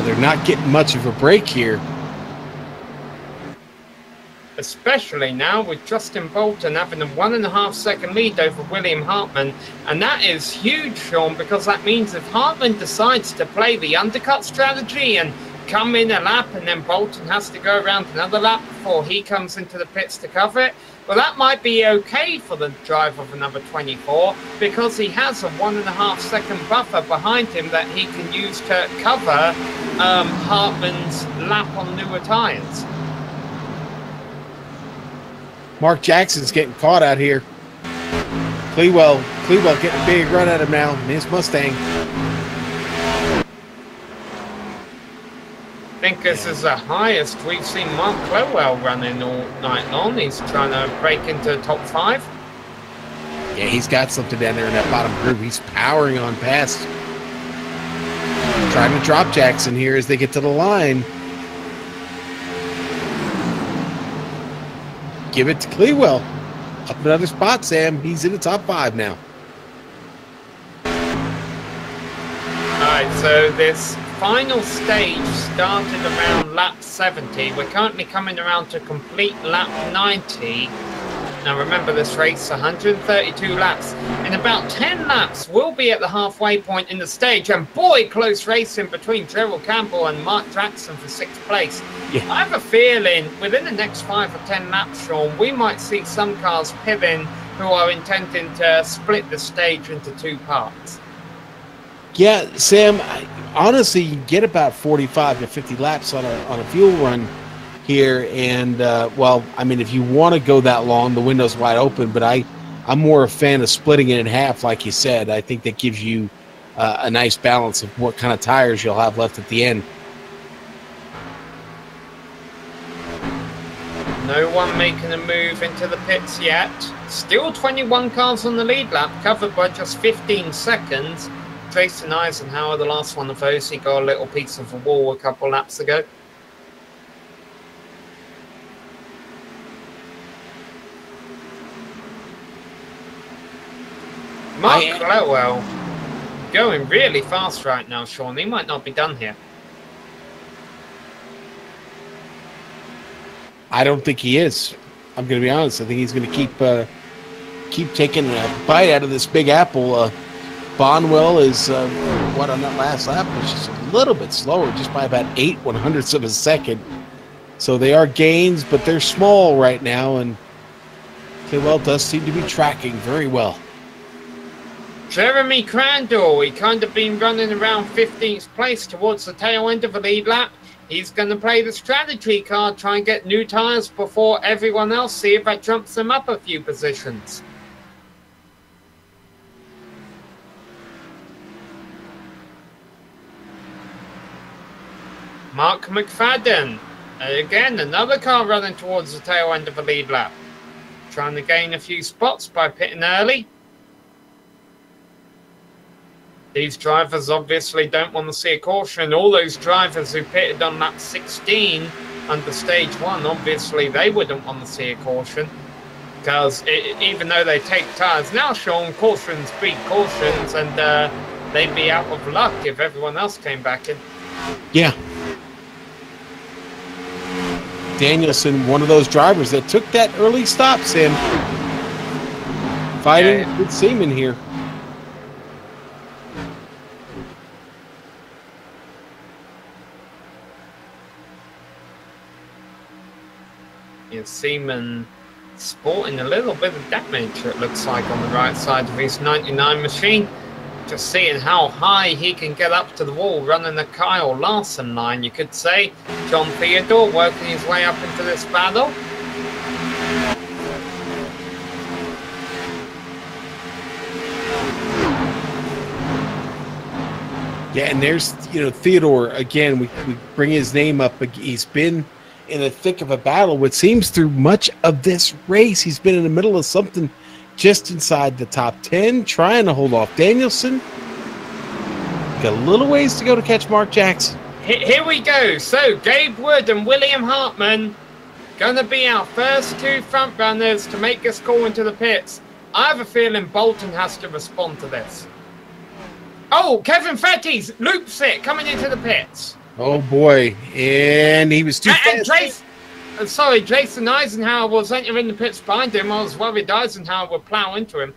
They're not getting much of a break here. Especially now with Justin Bolton having a 1.5 second lead over William Hartman. And that is huge, Sean, because that means if Hartman decides to play the undercut strategy and come in a lap, and then Bolton has to go around another lap before he comes into the pits to cover it, well, that might be okay for the driver of number 24, because he has a 1.5 second buffer behind him that he can use to cover Hartman's lap on newer tires. Mark Jackson's getting caught out here. Clewell getting a big run at him now in his Mustang. I think this is the highest we've seen Mark Clewell running all night long. He's trying to break into the top 5. Yeah, he's got something down there in that bottom groove. He's powering on past. Trying to drop Jackson here as they get to the line. give it to Cleewell. Up another spot, Sam. He's in the top 5 now. Alright, so this final stage started around lap 70. We're currently coming around to complete lap 90. Now remember, this race, 132 laps. In about 10 laps, we'll be at the halfway point in the stage. And boy, close racing between Gerald Campbell and Mark Jackson for 6th place. Yeah. I have a feeling within the next 5 or 10 laps, Sean, we might see some cars pitting who are intending to split the stage into 2 parts. Yeah, Sam, honestly, you get about 45 to 50 laps on a fuel run here. And, well, I mean, if you want to go that long, the window's wide open. But I'm more a fan of splitting it in half, like you said. I think that gives you a nice balance of what kind of tires you'll have left at the end. No one making a move into the pits yet. Still 21 cars on the lead lap, covered by just 15 seconds. Jason Eisenhower, the last one of those, he got a little piece of a wall a couple laps ago. Mark Lowell going really fast right now, Sean. He might not be done here. I don't think he is. I'm going to be honest. I think he's going to keep taking a bite out of this big apple. Bonwell is, on that last lap, was just a little bit slower, just by about 0.08 of a second. So they are gains, but they're small right now, and Cleewell does seem to be tracking very well. Jeremy Crandall, he kind of been running around 15th place towards the tail end of the lead lap. He's going to play the strategy card, try and get new tyres before everyone else, see if that jumps them up a few positions. Mark McFadden, again, another car running towards the tail end of the lead lap. Trying to gain a few spots by pitting early. These drivers obviously don't want to see a caution. All those drivers who pitted on lap 16 under stage 1, obviously they wouldn't want to see a caution. Because even though they take tyres now, Sean, cautions beat cautions, and they'd be out of luck if everyone else came back in. Yeah. Danielson, one of those drivers that took that early stop, Sam. Fighting with Seaman here. Yeah, Seaman sporting a little bit of damage, it looks like, on the right side of his 99 machine. Just seeing how high he can get up to the wall, running the Kyle Larson line, you could say. John Theodore working his way up into this battle. Yeah, and there's, Theodore, again, we bring his name up. He's been in the thick of a battle. What seems through much of this race, he's been in the middle of something just inside the top 10, trying to hold off Danielson. Got a little ways to go to catch Mark Jackson. Here we go. So, Gabe Wood and William Hartman going to be our first 2 front runners to make this call into the pits. I have a feeling Bolton has to respond to this. Oh, Kevin Fetty's loops it coming into the pits. Oh, boy. And he was too fast. Jason Eisenhower was entering the pits behind him. I was worried Eisenhower would plow into him.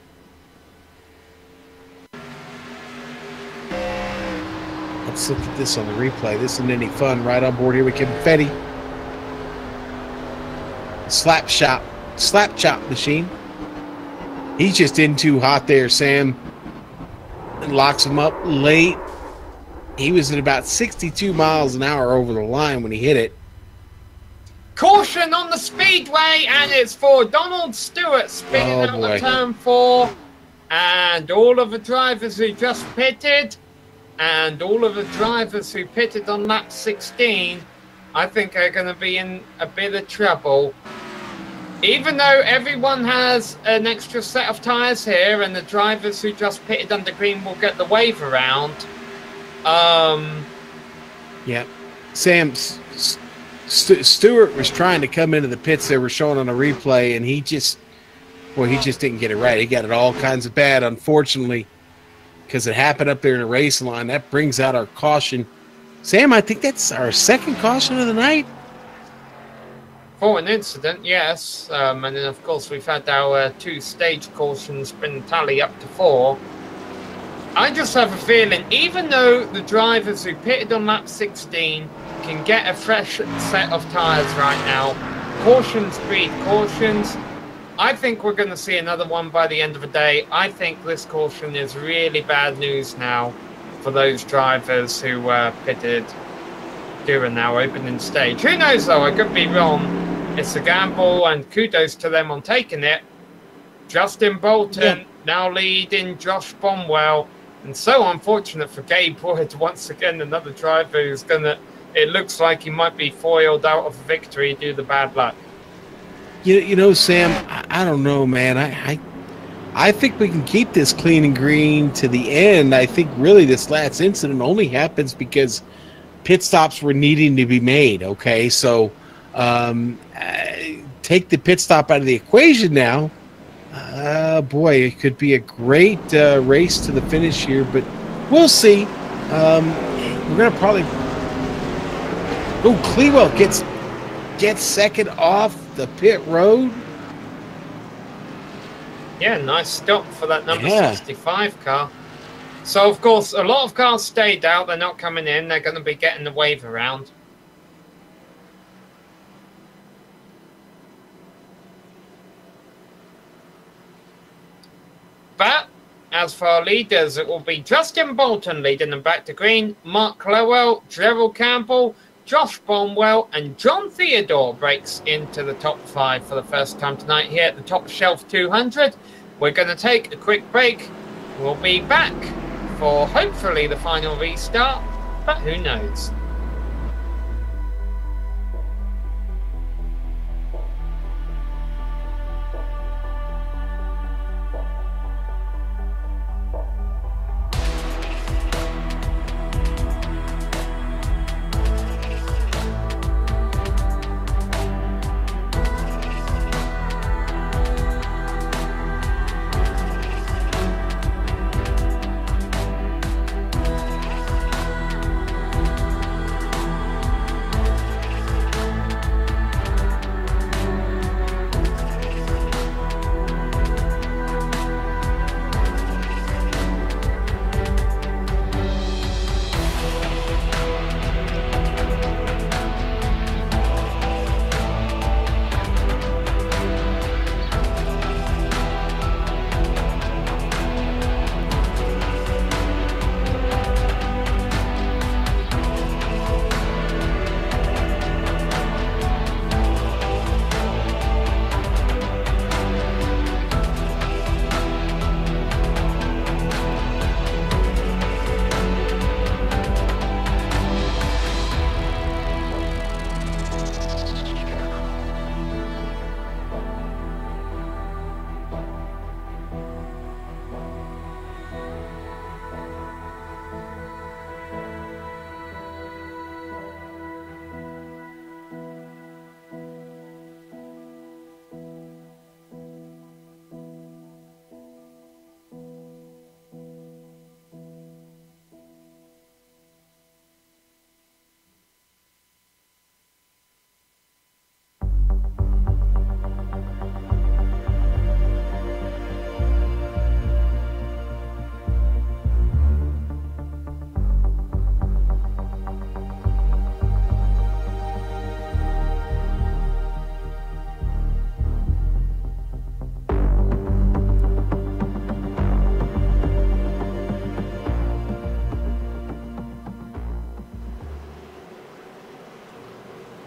Let's look at this on the replay. This isn't any fun. Right on board here with Kevin Fetty. Slap chop machine. He's just in too hot there, Sam. And locks him up late. He was at about 62 miles an hour over the line when he hit it. Caution on the speedway, and it's for Donald Stewart spinning out of turn 4. And all of the drivers who just pitted, and all of the drivers who pitted on lap 16, I think are going to be in a bit of trouble. Even though everyone has an extra set of tyres here, and the drivers who just pitted under green will get the wave around. Yeah. Sam, Stewart was trying to come into the pits they were showing on a replay, and he just didn't get it right. He got it all kinds of bad, unfortunately, because it happened up there in the racing line. That brings out our caution. Sam, I think that's our second caution of the night. For an incident, yes. And then, of course, we've had our 2 stage cautions been tally up to 4. I just have a feeling, even though the drivers who pitted on lap 16 can get a fresh set of tyres right now, cautions breed cautions. I think we're going to see another one by the end of the day. I think this caution is really bad news now for those drivers who pitted during our opening stage. Who knows, though? I could be wrong. It's a gamble, and kudos to them on taking it. Justin Bolton now leading Josh Bonwell. And so unfortunate for Gabe Wood, once again, another driver who's going to, it looks like he might be foiled out of victory due to bad luck. You know, Sam, I don't know, man. I think we can keep this clean and green to the end. I think really this last incident only happens because pit stops were needing to be made, okay? So take the pit stop out of the equation now. Boy, it could be a great race to the finish here, but we'll see. We're going to probably... Oh, Clewell gets second off the pit road. Yeah, nice stop for that number 65 car. So, of course, a lot of cars stayed out. They're not coming in. They're going to be getting the wave around. But as for our leaders, it will be Justin Bolton leading them back to green, Mark Clewell, Gerald Campbell, Josh Bonwell, and John Theodore breaks into the top 5 for the first time tonight here at the Top Shelf 200. We're going to take a quick break. We'll be back for hopefully the final restart, but who knows?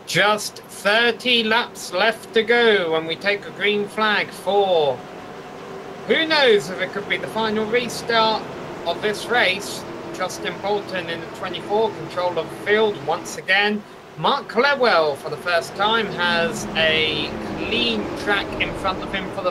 Just 30 laps left to go when we take a green flag for... Who knows if it could be the final restart of this race. Justin Bolton in the 24, control of the field once again. Mark Clewell, for the first time, has a clean track in front of him for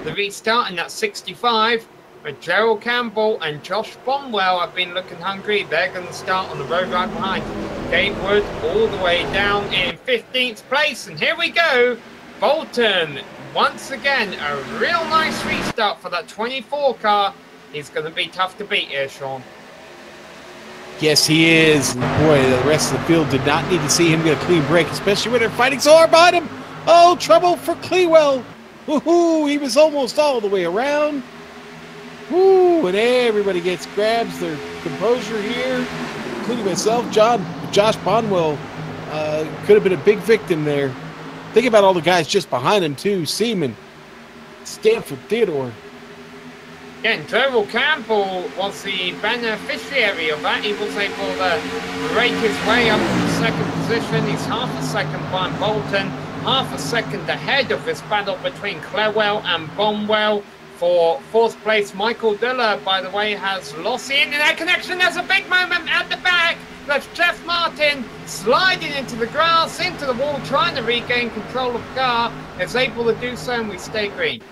the restart, and that's 65. But Gerald Campbell and Josh Bonwell have been looking hungry. They're going to start on the road right behind. Gatewood all the way down in 15th place. And here we go. Bolton, once again, a real nice restart for that 24 car. He's going to be tough to beat here, Sean. Yes, he is. And boy, the rest of the field did not need to see him get a clean break, especially when they're fighting so hard behind him. Oh, trouble for Clewell. Woohoo, he was almost all the way around. Woo, and everybody grabs their composure here, including myself. Josh Bonwell could have been a big victim there. Think about all the guys just behind him, too. Seaman, Stanford, Theodore. Again, Trevor Campbell was the beneficiary of that. He was able to break his way up to the second position. He's half a second behind Bolton, half a second ahead of this battle between Clewell and Bonwell. For fourth place, Michael Diller, by the way, has lost the internet connection. There's a big moment at the back. That's Jeff Martin sliding into the grass, into the wall, trying to regain control of the car. Is able to do so, and we stay green.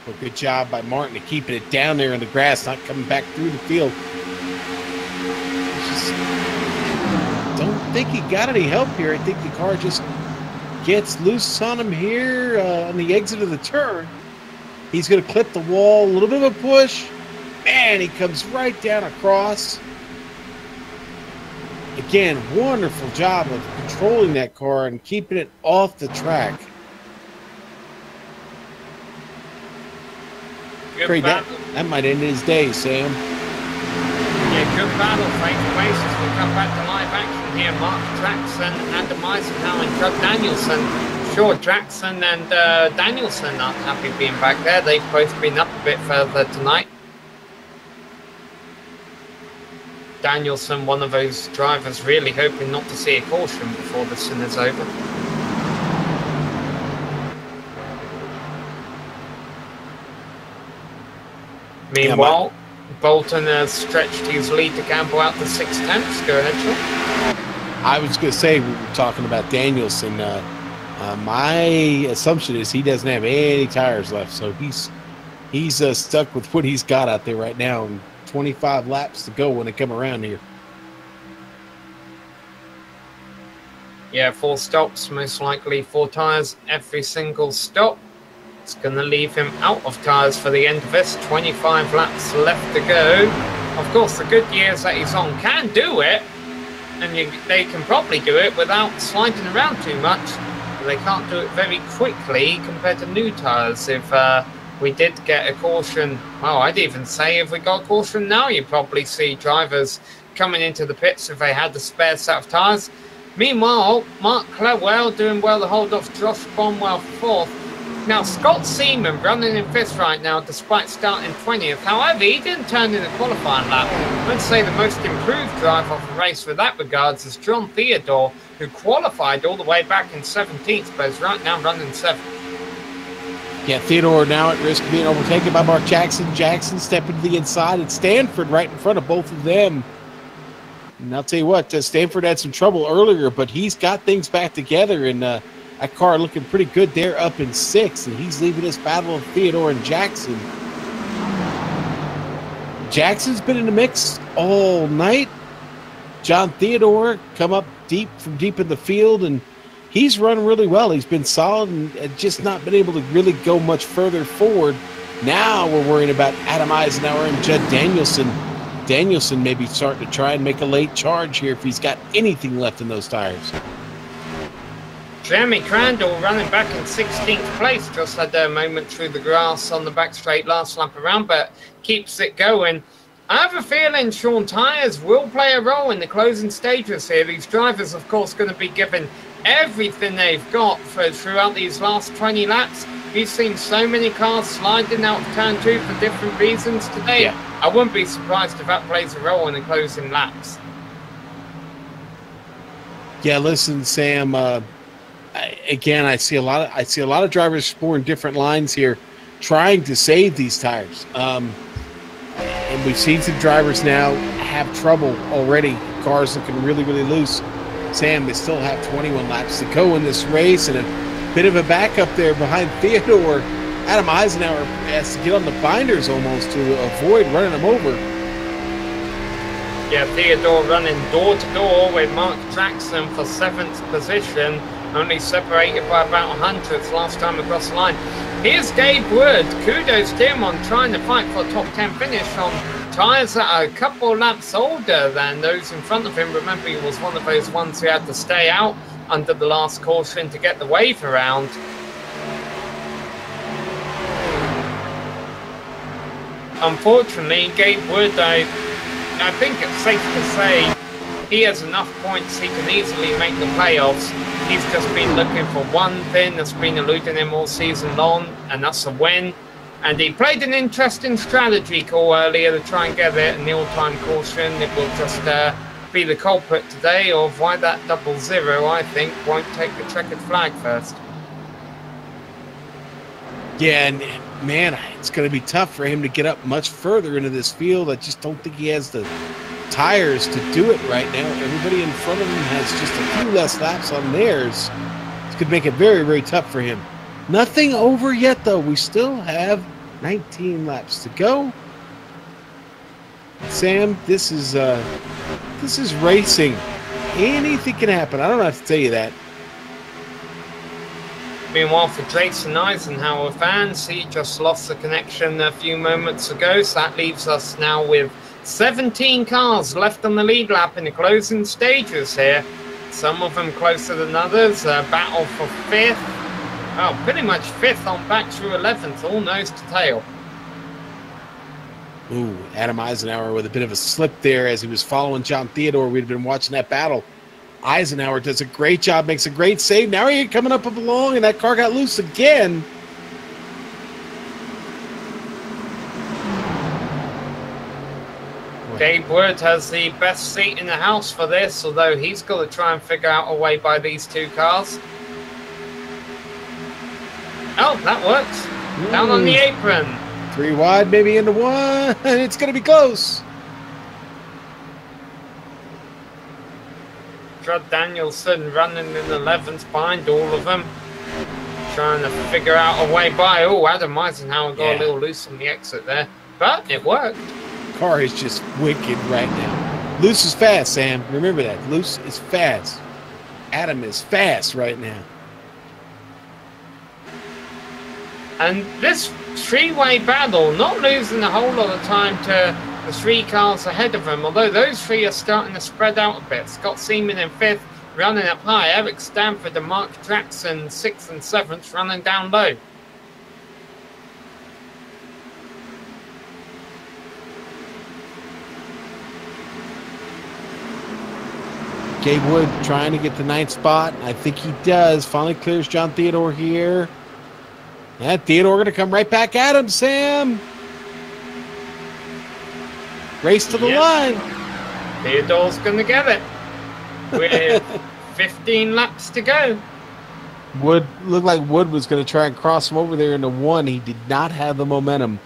Well, good job by Martin to keeping it down there in the grass, not coming back through the field. Just don't think he got any help here. I think the car just gets loose on him here on the exit of the turn. He's going to clip the wall, a little bit of a push. Man, he comes right down across. Again, wonderful job of controlling that car and keeping it off the track. Great, that might end his day, Sam. Yeah, good battle, Frank Places. We come back to live action here. Mark Jackson, Adam Eisenhower, and Doug Danielson. Sure, Jackson and Danielson aren't happy being back there. They've both been up a bit further tonight. Danielson, one of those drivers really hoping not to see a caution before the sin is over. Meanwhile, Bolton has stretched his lead to Campbell out to 6/10. Go ahead, Sean. I was going to say, we were talking about Danielson. My assumption is he doesn't have any tires left, so he's stuck with what he's got out there right now, and 25 laps to go when they come around here. Yeah, 4 stops, most likely 4 tires every single stop. It's going to leave him out of tyres for the end of this. 25 laps left to go. Of course, the good years that he's on can do it, and they can probably do it without sliding around too much. But they can't do it very quickly compared to new tyres. If we did get a caution, well, I'd even say if we got a caution now, you'd probably see drivers coming into the pits if they had the spare set of tyres. Meanwhile, Mark Clewell doing well to hold off Josh Bonwell for 4th. Now, Scott Seaman running in 5th right now, despite starting 20th. However, he didn't turn in a qualifying lap. I'd say the most improved driver of the race with that regards is John Theodore, who qualified all the way back in 17th, but is right now running 7th. Yeah, Theodore now at risk of being overtaken by Mark Jackson. Jackson stepping to the inside, and Stanford right in front of both of them. And I'll tell you what, Stanford had some trouble earlier, but he's got things back together, and that car looking pretty good there up in 6th, and he's leaving this battle of Theodore and Jackson. Jackson's been in the mix all night. John Theodore come up from deep in the field, and he's run really well. He's been solid and just not been able to really go much further forward. Now we're worrying about Adam Eisenhower and Judd Danielson. Danielson maybe starting to try and make a late charge here if he's got anything left in those tires. Jeremy Crandall running back in 16th place. Just had a moment through the grass on the back straight last lap around, but keeps it going. I have a feeling, Sean, tyres will play a role in the closing stages here. These drivers, of course, going to be given everything they've got throughout these last 20 laps. We've seen so many cars sliding out of turn 2 for different reasons today. Yeah. I wouldn't be surprised if that plays a role in the closing laps. Yeah, listen, Sam. I see a lot of drivers exploring different lines here, trying to save these tires. And we've seen some drivers now have trouble already. Cars looking really, really loose. Sam, they still have 21 laps to go in this race, and a bit of a backup there behind Theodore. Adam Eisenhower has to get on the binders almost to avoid running him over. Yeah, Theodore running door-to-door with Mark Jackson for 7th position, only separated by about 100th last time across the line. Here's Gabe Wood. Kudos to him on trying to fight for a top 10 finish on tyres that are a couple laps older than those in front of him. Remember, he was one of those ones who had to stay out under the last caution to get the wave around. Unfortunately, Gabe Wood, I think it's safe to say he has enough points he can easily make the playoffs. He's just been looking for one thing that's been eluding him all season long, and that's a win. And he played an interesting strategy call earlier to try and get it, and the all-time caution. It will just be the culprit today of why that 00, I think, won't take the checkered flag first. Yeah, and man, it's going to be tough for him to get up much further into this field. I just don't think he has the tires to do it right now. Everybody in front of him has just a few less laps on theirs. This could make it very, very tough for him. Nothing over yet, though. We still have 19 laps to go. Sam, this is racing. Anything can happen. I don't have to tell you that. Meanwhile, for Jason Eisenhower fans, he just lost the connection a few moments ago, so that leaves us now with 17 cars left on the lead lap in the closing stages here. Some of them closer than others. Battle for 5th. Oh, pretty much 5th on back through 11th, all nose to tail. Ooh, Adam Eisenhower with a bit of a slip there as he was following John Theodore. We'd been watching that battle. Eisenhower does a great job, makes a great save. Now he's coming up along, and that car got loose again. Gabe Wood has the best seat in the house for this, although he's got to try and figure out a way by these two cars. Oh, that works. Down on the apron. 3 wide, maybe into 1. It's going to be close. Judd Danielson running in 11th behind all of them. Trying to figure out a way by. Oh, Adam Eisenhower got a little loose on the exit there. But it worked. Car is just wicked right now. Loose is fast, Sam. Remember that. Loose is fast. Adam is fast right now. And this three-way battle, not losing a whole lot of time to the 3 cars ahead of him, although those 3 are starting to spread out a bit. Scott Seaman in 5th, running up high. Eric Stanford and Mark Jackson 6th and 7th, running down low. Gabe Wood trying to get the 9th spot. I think he does. Finally clears John Theodore here. Yeah, Theodore going to come right back at him, Sam. Race to the line. Theodore's going to get it. With 15 laps to go. Wood looked like Wood was going to try and cross him over there into 1. He did not have the momentum.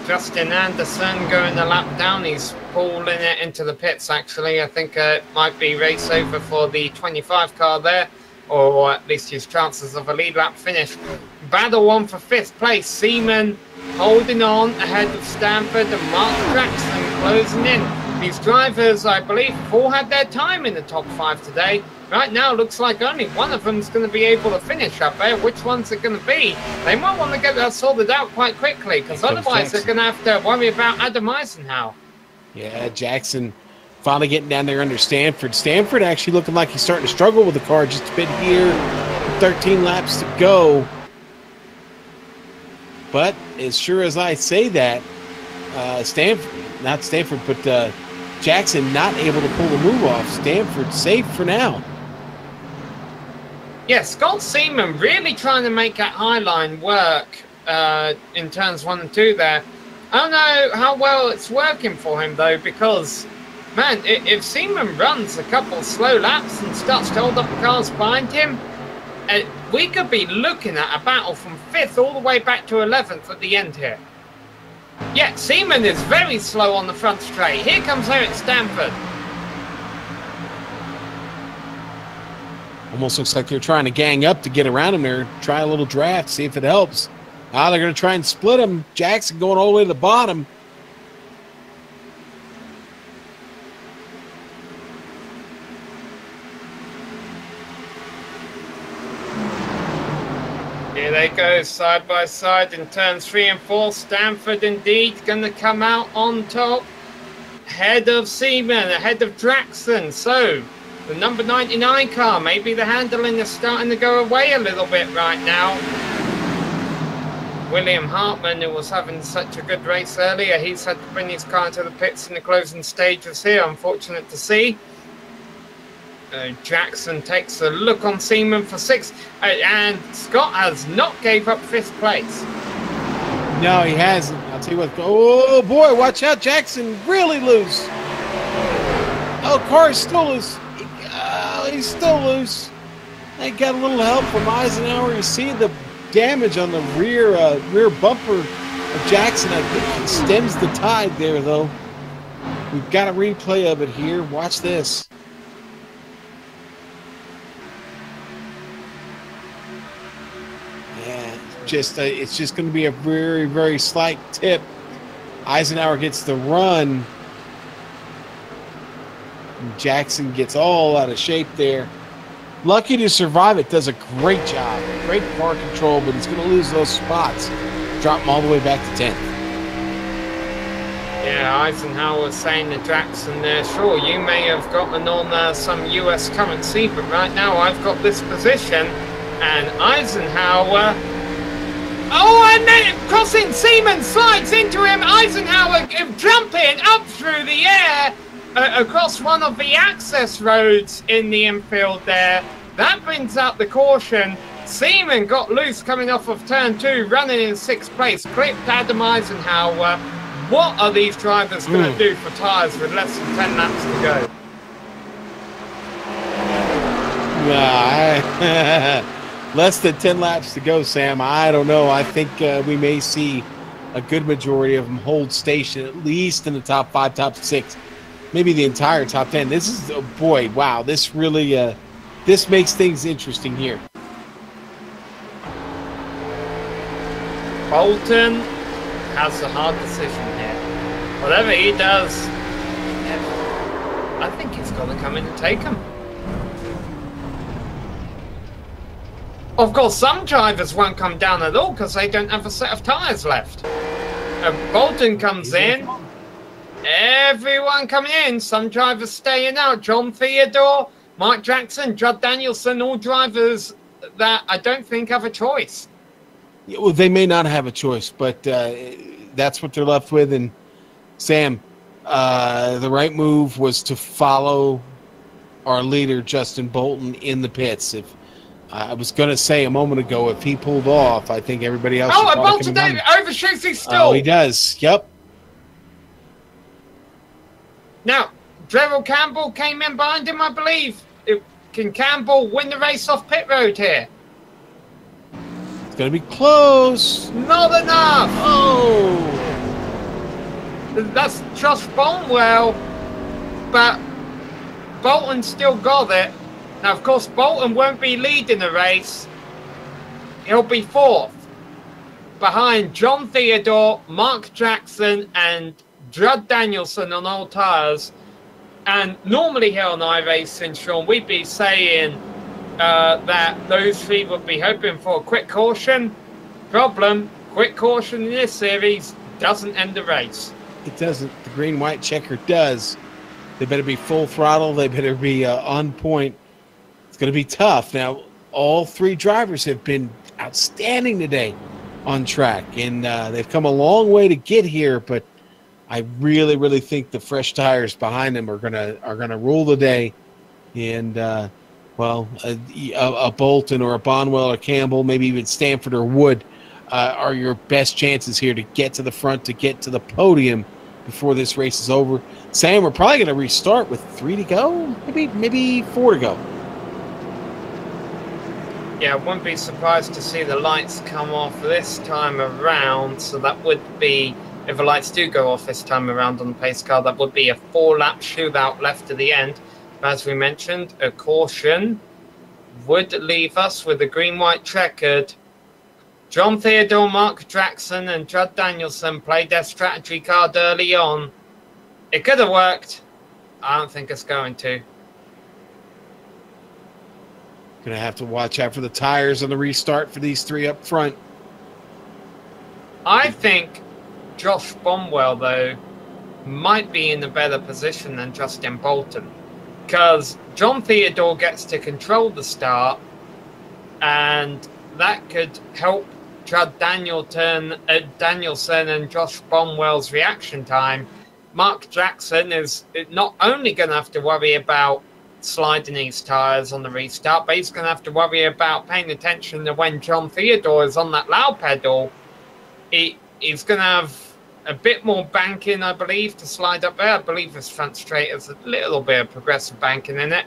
Justin Anderson going a lap down. He's pulling it into the pits, actually. I think it might be race over for the 25 car there, or at least his chances of a lead lap finish. Battle on for 5th place. Seaman holding on ahead of Stanford and Mark Jackson closing in. These drivers, I believe, have all had their time in the top 5 today. Right now, looks like only one of them is going to be able to finish up there. Which one's it going to be? They might want to get that sorted out quite quickly, because otherwise they're going to have to worry about Adam Eisenhower. Yeah, Jackson finally getting down there under Stanford. Stanford actually looking like he's starting to struggle with the car just a bit here. 13 laps to go. But as sure as I say that, Jackson not able to pull the move off. Stanford safe for now. Yeah, Scott Seaman really trying to make that high line work in turns 1 and 2 there. I don't know how well it's working for him, though, because, man, if Seaman runs a couple slow laps and starts to hold up the cars behind him, we could be looking at a battle from 5th all the way back to 11th at the end here. Yeah, Seaman is very slow on the front straight. Here comes Eric Stanford. Almost looks like they're trying to gang up to get around him there. Try a little draft, see if it helps. They're going to try and split him. Jackson going all the way to the bottom. Here they go, side by side in turns 3 and 4. Stanford indeed going to come out on top. Ahead of Seaman, ahead of Draxon. So, the number 99 car, maybe the handling is starting to go away a little bit right now. William Hartman, who was having such a good race earlier, he's had to bring his car into the pits in the closing stages here. Unfortunate to see. Jackson takes a look on Seaman for 6th, and Scott has not gave up 5th place. No, he hasn't. I'll tell you what. Oh boy, watch out! Jackson really loose. Oh, car is still loose. He's still loose. They got a little help from Eisenhower. You see the damage on the rear bumper of Jackson. I think it stems the tide there, though. We've got a replay of it here. Watch this. It's just going to be a very, very slight tip. Eisenhower gets the run. And Jackson gets all out of shape there. Lucky to survive it. Does a great job. Great car control, but he's going to lose those spots. Drop him all the way back to 10th. Yeah, Eisenhower was saying to Jackson there, sure, you may have gotten on some US currency, but right now I've got this position. And Eisenhower... Oh, and then crossing Seaman slides into him. Eisenhower jumping up through the air across one of the access roads in the infield there. That brings out the caution. Seaman got loose coming off of turn 2, running in 6th place. Clipped Adam Eisenhower. What are these drivers going to do for tyres with less than 10 laps to go? Less than 10 laps to go, Sam. I don't know. I think we may see a good majority of them hold station, at least in the top 5, top 6, maybe the entire top 10. This is, oh boy, wow. This really, this makes things interesting here. Bolton has a hard decision here. Whatever he does, I think he's got to come in and take him. Of course, some drivers won't come down at all because they don't have a set of tyres left. Bolton comes in. Everyone coming in. Some drivers staying out. John Theodore, Mark Jackson, Judd Danielson, all drivers that I don't think have a choice. Yeah, well, they may not have a choice, but that's what they're left with. And Sam, the right move was to follow our leader, Justin Bolton, in the pits. If I was going to say a moment ago, if he pulled off, I think everybody else. Oh, and Bolton overshoots his stall. Oh, he does. Yep. Now, Gerald Campbell came in behind him, I believe. Can Campbell win the race off pit road here? It's going to be close. Not enough. Oh. That's Josh Boltonwell, but Bolton still got it. Now, of course, Bolton won't be leading the race. He'll be 4th, behind John Theodore, Mark Jackson, and Judd Danielson on all tyres. And normally here on iRacing, Sean, we'd be saying that those 3 would be hoping for a quick caution. Problem, quick caution in this series doesn't end the race. It doesn't. The green-white checker does. They better be full throttle. They better be on point. It's going to be tough. Now, all 3 drivers have been outstanding today on track, and they've come a long way to get here, but I really, really think the fresh tires behind them are gonna rule the day. And a Bolton or a Bonwell or Campbell, maybe even Stanford or Wood, are your best chances here to get to the front, to get to the podium before this race is over. Sam, we're probably going to restart with 3 to go, maybe 4 to go. Yeah, I wouldn't be surprised to see the lights come off this time around. So that would be, if the lights do go off this time around on the pace car, that would be a 4-lap shootout left to the end. As we mentioned, a caution would leave us with a green-white checkered. John Theodore, Mark Jackson, and Judd Danielson played their strategy card early on. It could have worked. I don't think it's going to. Going to have to watch out for the tires on the restart for these three up front. I think Josh Bonwell, though, might be in a better position than Justin Bolton, because John Theodore gets to control the start, and that could help Judd Danielson and Josh Bonwell's reaction time. Mark Jackson is not only going to have to worry about sliding his tires on the restart, but he's going to have to worry about paying attention to when John Theodore is on that loud pedal. He's going to have a bit more banking, I believe, to slide up there. I believe his front straight has a little bit of progressive banking in it.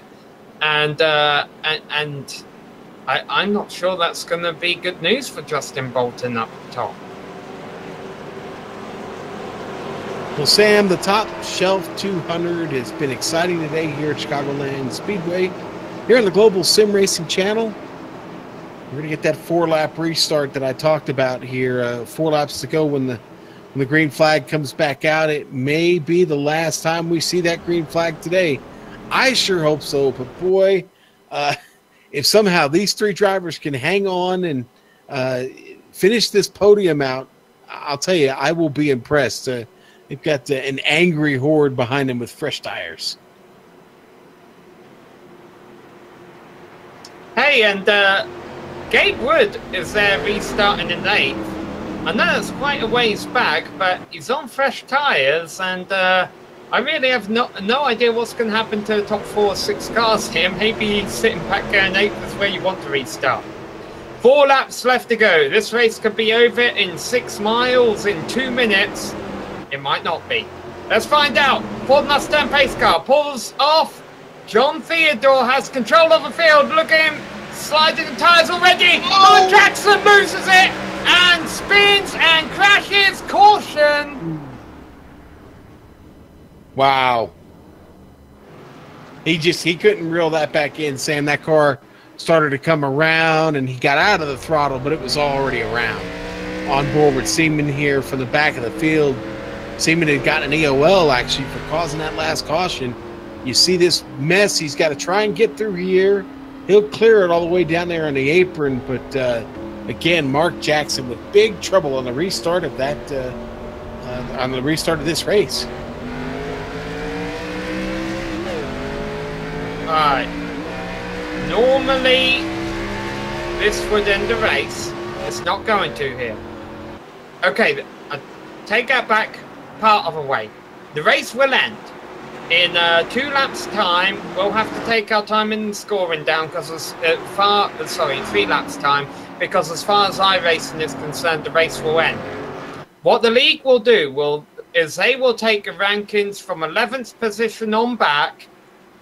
And I'm not sure that's going to be good news for Justin Bolton up top. Well, Sam, the Top Shelf 200 has been exciting today here at Chicagoland Speedway. Here on the Global SimRacing Channel, we're going to get that 4-lap restart that I talked about here. 4 laps to go when the green flag comes back out. It may be the last time we see that green flag today. I sure hope so, but boy, if somehow these 3 drivers can hang on and finish this podium out, I'll tell you, I will be impressed. They've got an angry horde behind them with fresh tires. Hey, and Gabe Wood is there restarting in 8th. I know it's quite a ways back, but he's on fresh tires, and I really have no idea what's going to happen to the top 4 or 6 cars here. Maybe he's sitting back there in 8th is where you want to restart. 4 laps left to go. This race could be over in 6 miles in 2 minutes. It might not be. Let's find out. Ford Mustang pace car pulls off. John Theodore has control of the field. Look at him sliding the tires already. Oh, Jackson loses it and spins and crashes. Caution. Wow. He couldn't reel that back in, Sam. That car started to come around and he got out of the throttle, but it was already around. On board with Seaman here from the back of the field. Seaman had gotten an EOL actually for causing that last caution. You see this mess he's got to try and get through here. He'll clear it all the way down there on the apron, but again, Mark Jackson with big trouble on the restart of that on the restart of this race. All right. Normally, this would end the race. It's not going to here. Okay, I take that back part of a way. The race will end. In 2 laps' time, we'll have to take our time in scoring down because 3 laps' time, because as far as iRacing is concerned, the race will end. What the league will do is they will take the rankings from 11th position on back,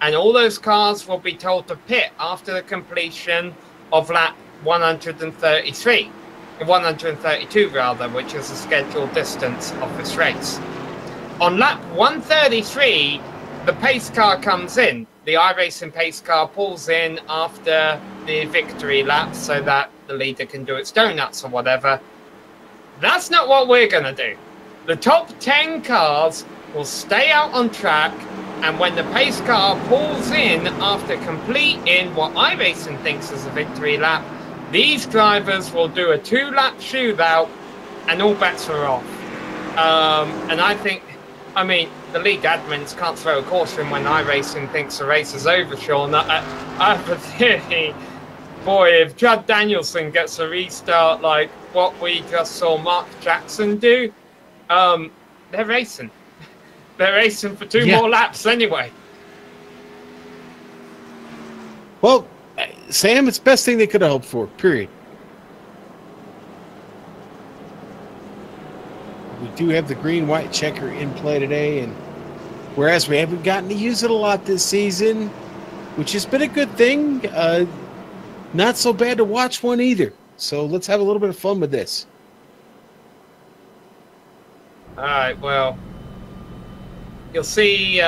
and all those cars will be told to pit after the completion of lap 132 rather, which is the scheduled distance of this race. On lap 133, the pace car comes in. The iRacing pace car pulls in after the victory lap so that the leader can do its donuts or whatever. That's not what we're going to do. The top 10 cars will stay out on track, and when the pace car pulls in after completing what iRacing thinks is a victory lap, these drivers will do a 2-lap shootout and all bets are off. And I mean, the league admins can't throw a caution when iRacing thinks the race is over, Sean. I have a theory. Boy, if Judd Danielson gets a restart like what we just saw Mark Jackson do, they're racing. They're racing for 2 more laps anyway. Well, Sam, it's the best thing they could have hoped for, period. We do have the green-white checker in play today, and whereas we haven't gotten to use it a lot this season, which has been a good thing, not so bad to watch one either. So let's have a little bit of fun with this. All right, well, you'll see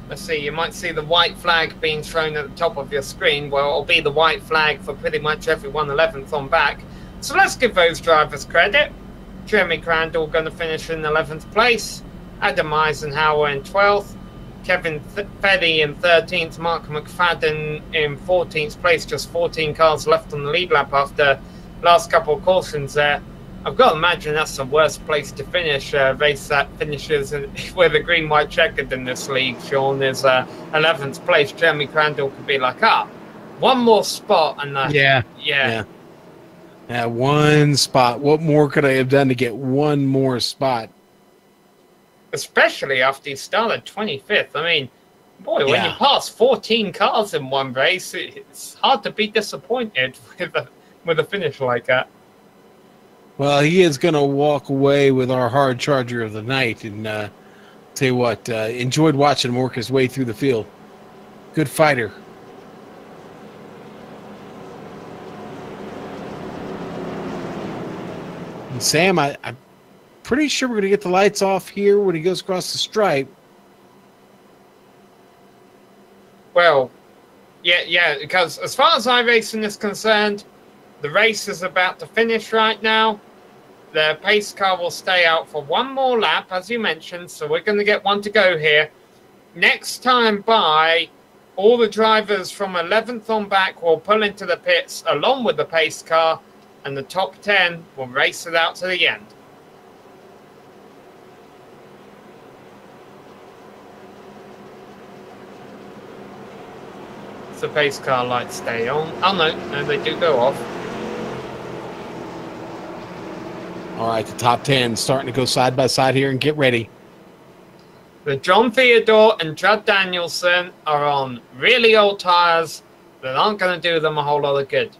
let's see, you might see the white flag being thrown at the top of your screen. Well, it'll be the white flag for pretty much everyone 11th on back. So let's give those drivers credit. Jeremy Crandall going to finish in 11th place. Adam Eisenhower in 12th. Kevin Feddy in 13th. Mark McFadden in 14th place. Just 14 cars left on the lead lap after last couple of cautions there. I've got to imagine that's the worst place to finish. Race that finishes with a green-white checkered in this league, Sean, is 11th place. Jeremy Crandall could be like, one more spot. And yeah, one spot. What more could I have done to get one more spot? Especially after he started 25th. I mean, boy, when you pass 14 cars in one race, it's hard to be disappointed with a finish like that. Well, he is going to walk away with our hard charger of the night. And tell you what, enjoyed watching him work his way through the field. Good fighter. And Sam, I'm pretty sure we're going to get the lights off here when he goes across the stripe. Well, yeah, because as far as iRacing is concerned, the race is about to finish right now. The pace car will stay out for one more lap, as you mentioned, so we're going to get one to go here. Next time by, all the drivers from 11th on back will pull into the pits along with the pace car, and the top 10 will race it out to the end. The pace car lights stay on. Oh, no, they do go off. All right, the top 10 starting to go side by side here and get ready. The John Theodore and Judd Danielson are on really old tires that aren't going to do them a whole lot of good.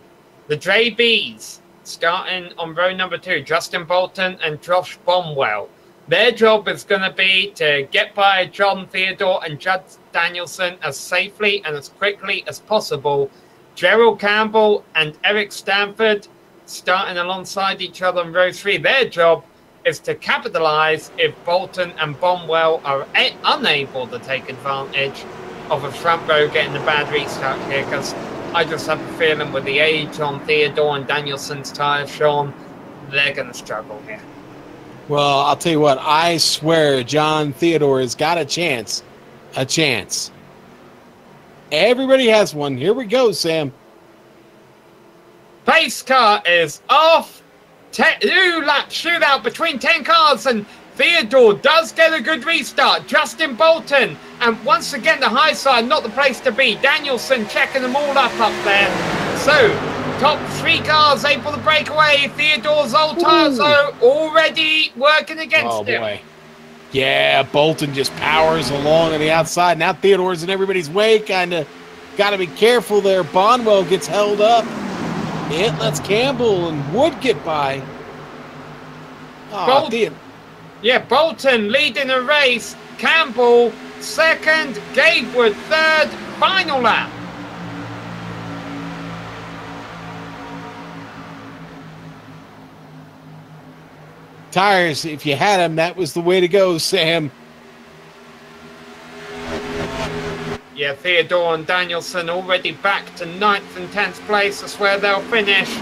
The JBs starting on row number 2, Justin Bolton and Josh Bonwell. Their job is going to be to get by John Theodore and Judd Danielson as safely and as quickly as possible. Gerald Campbell and Eric Stanford starting alongside each other in row 3. Their job is to capitalize if Bolton and Bonwell are unable to take advantage of a front row getting a bad restart here, because I just have a feeling with the age on Theodore and Danielson's tires, Sean, they're going to struggle here. Well, I'll tell you what, I swear John Theodore has got a chance. A chance. Everybody has one. Here we go, Sam. Pace car is off. 2-lap shootout between 10 cars, and Theodore does get a good restart. Justin Bolton, and once again the high side, not the place to be. Danielson checking them all up there. So, top 3 cars able to break away. Theodore's old tires are already working against him. Boy. Yeah, Bolton just powers along on the outside. Now Theodore's in everybody's way. Kind of got to be careful there. Bonwell gets held up. It lets Campbell and Wood get by. Bolton leading the race. Campbell second. Gabe Wood third. Final lap. Tires, if you had them, that was the way to go, Sam. Yeah, Theodore and Danielson already back to 9th and 10th place. That's where they'll finish.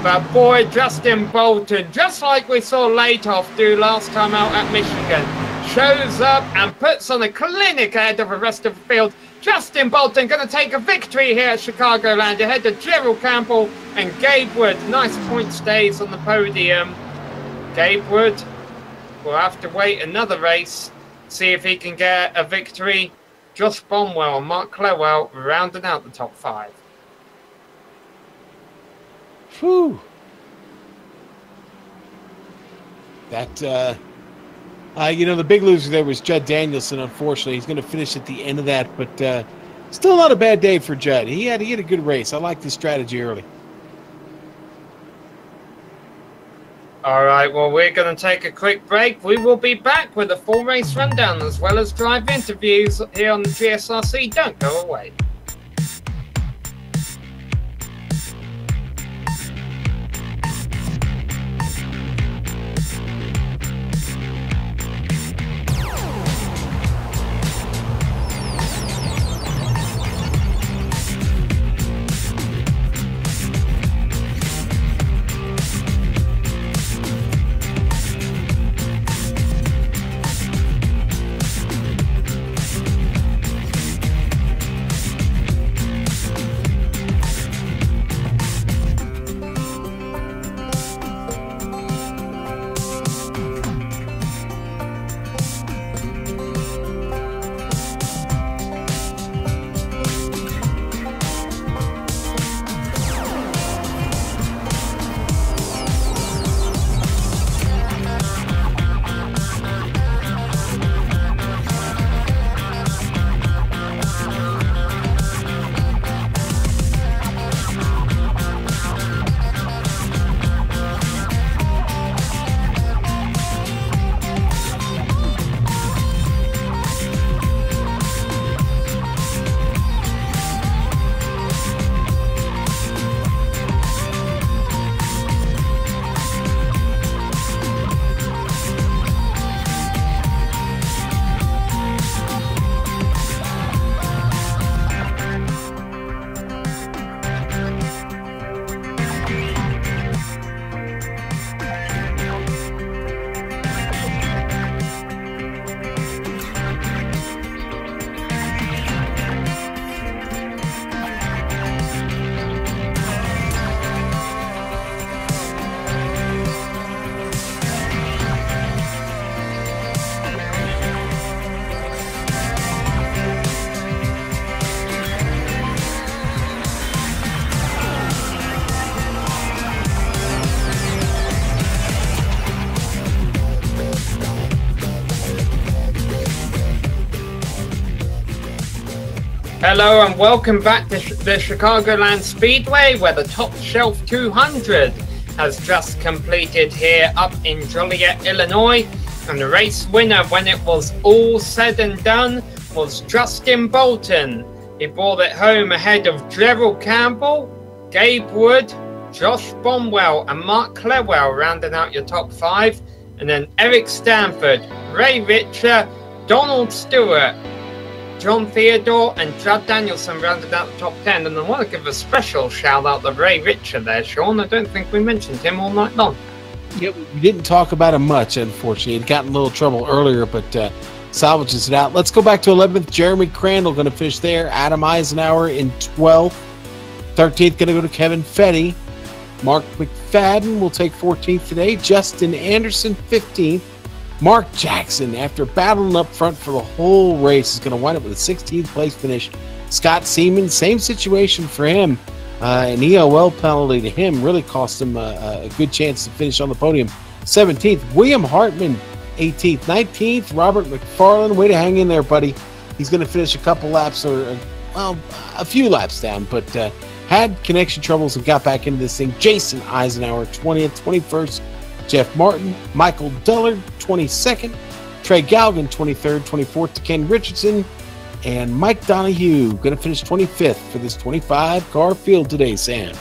But boy, Justin Bolton, just like we saw Lateoff do last time out at Michigan, shows up and puts on a clinic ahead of the rest of the field. Justin Bolton going to take a victory here at Chicagoland ahead of Gerald Campbell and Gabe Wood. Nice point stays on the podium. Gabe Wood will have to wait another race, see if he can get a victory. Josh Bonwell and Mark Clewell rounding out the top 5. Whew. That, the big loser there was Judd Danielson, unfortunately. He's going to finish at the end of that, but still not a bad day for Judd. He had a good race. I like the strategy early. All right, well, we're going to take a quick break. We will be back with a full race rundown as well as drive interviews here on the GSRC. Don't go away. Hello and welcome back to the Chicagoland Speedway, where the Top Shelf 200 has just completed here up in Joliet, Illinois. And the race winner, when it was all said and done, was Justin Bolton. He brought it home ahead of Gerald Campbell, Gabe Wood, Josh Bonwell and Mark Clewell rounding out your top 5. And then Eric Stanford, Ray Richer, Donald Stewart, John Theodore and Judd Danielson rounded out the top 10. And I want to give a special shout out to Ray Richer there, Sean. I don't think we mentioned him all night long. Yep, we didn't talk about him much, unfortunately. He'd gotten a little trouble earlier, but salvages it out. Let's go back to 11th. Jeremy Crandall going to finish there. Adam Eisenhower in 12th. 13th going to go to Kevin Fetty. Mark McFadden will take 14th today. Justin Anderson, 15th. Mark Jackson, after battling up front for the whole race, is going to wind up with a 16th place finish. Scott Seaman, same situation for him. An EOL penalty to him really cost him a good chance to finish on the podium. 17th, William Hartman, 18th. 19th, Robert McFarland. Way to hang in there, buddy. He's going to finish a couple laps, or well, a few laps down, but had connection troubles and got back into this thing. Jason Eisenhower, 20th. 21st, Jeff Martin. Michael Dullard, 22nd. Trey Galgan, 23rd. 24th to Ken Richardson. And Mike Donahue going to finish 25th for this 25-car field today, Sam.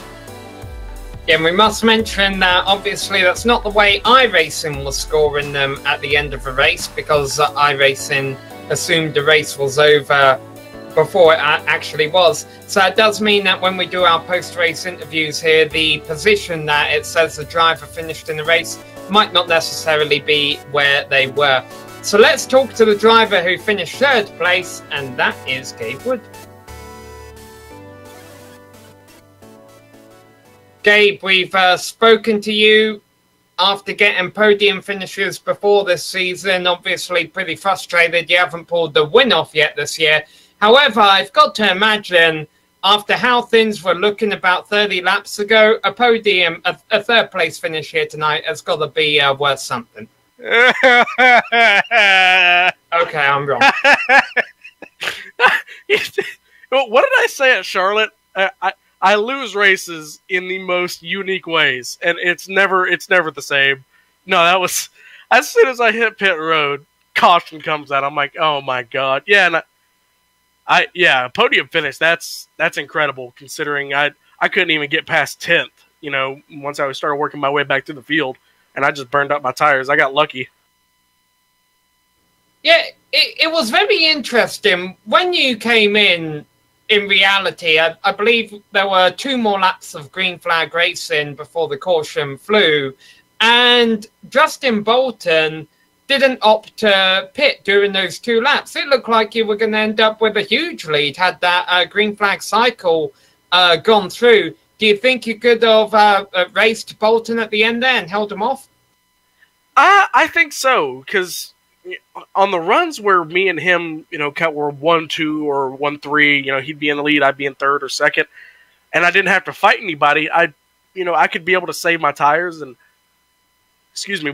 Yeah, and we must mention that obviously that's not the way iRacing was scoring them at the end of the race, because iRacing assumed the race was over before it actually was. So it does mean that when we do our post-race interviews here, the position that it says the driver finished in the race might not necessarily be where they were. So let's talk to the driver who finished 3rd place, and that is Gabe Wood. Gabe, we've spoken to you after getting podium finishes before this season. Obviously pretty frustrated you haven't pulled the win off yet this year. However, I've got to imagine, after how things were looking about 30 laps ago, a podium, a 3rd place finish here tonight has got to be worth something. Okay, I'm wrong. What did I say at Charlotte? I lose races in the most unique ways, and it's never the same. No, that was as soon as I hit pit road, caution comes out. I'm like, oh my god, yeah, and yeah, podium finish. That's incredible, considering I couldn't even get past 10th. You know, once I started working my way back to the field, and I just burned up my tires. I got lucky. Yeah, it was very interesting. When you came in reality, I believe there were 2 more laps of green flag racing before the caution flew. And Justin Bolton didn't opt to pit during those 2 laps. It looked like you were going to end up with a huge lead had that green flag cycle gone through. Do you think you could have raced Bolton at the end there and held him off? I think so, because on the runs where me and him, you know, were 1-2 or 1-3, you know, he'd be in the lead, I'd be in 3rd or 2nd, and I didn't have to fight anybody. I could be able to save my tires, and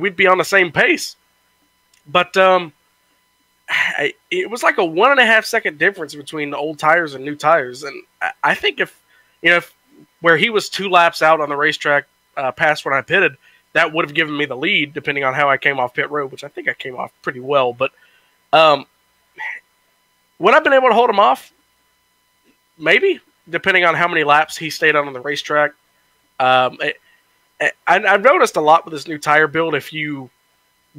we'd be on the same pace. But it was like a 1.5 second difference between the old tires and new tires, and I think if where he was 2 laps out on the racetrack past when I pitted, that would have given me the lead, depending on how I came off pit road, which I think I came off pretty well. But would I have been able to hold him off? Maybe, depending on how many laps he stayed on the racetrack. I've noticed a lot with this new tire build, if you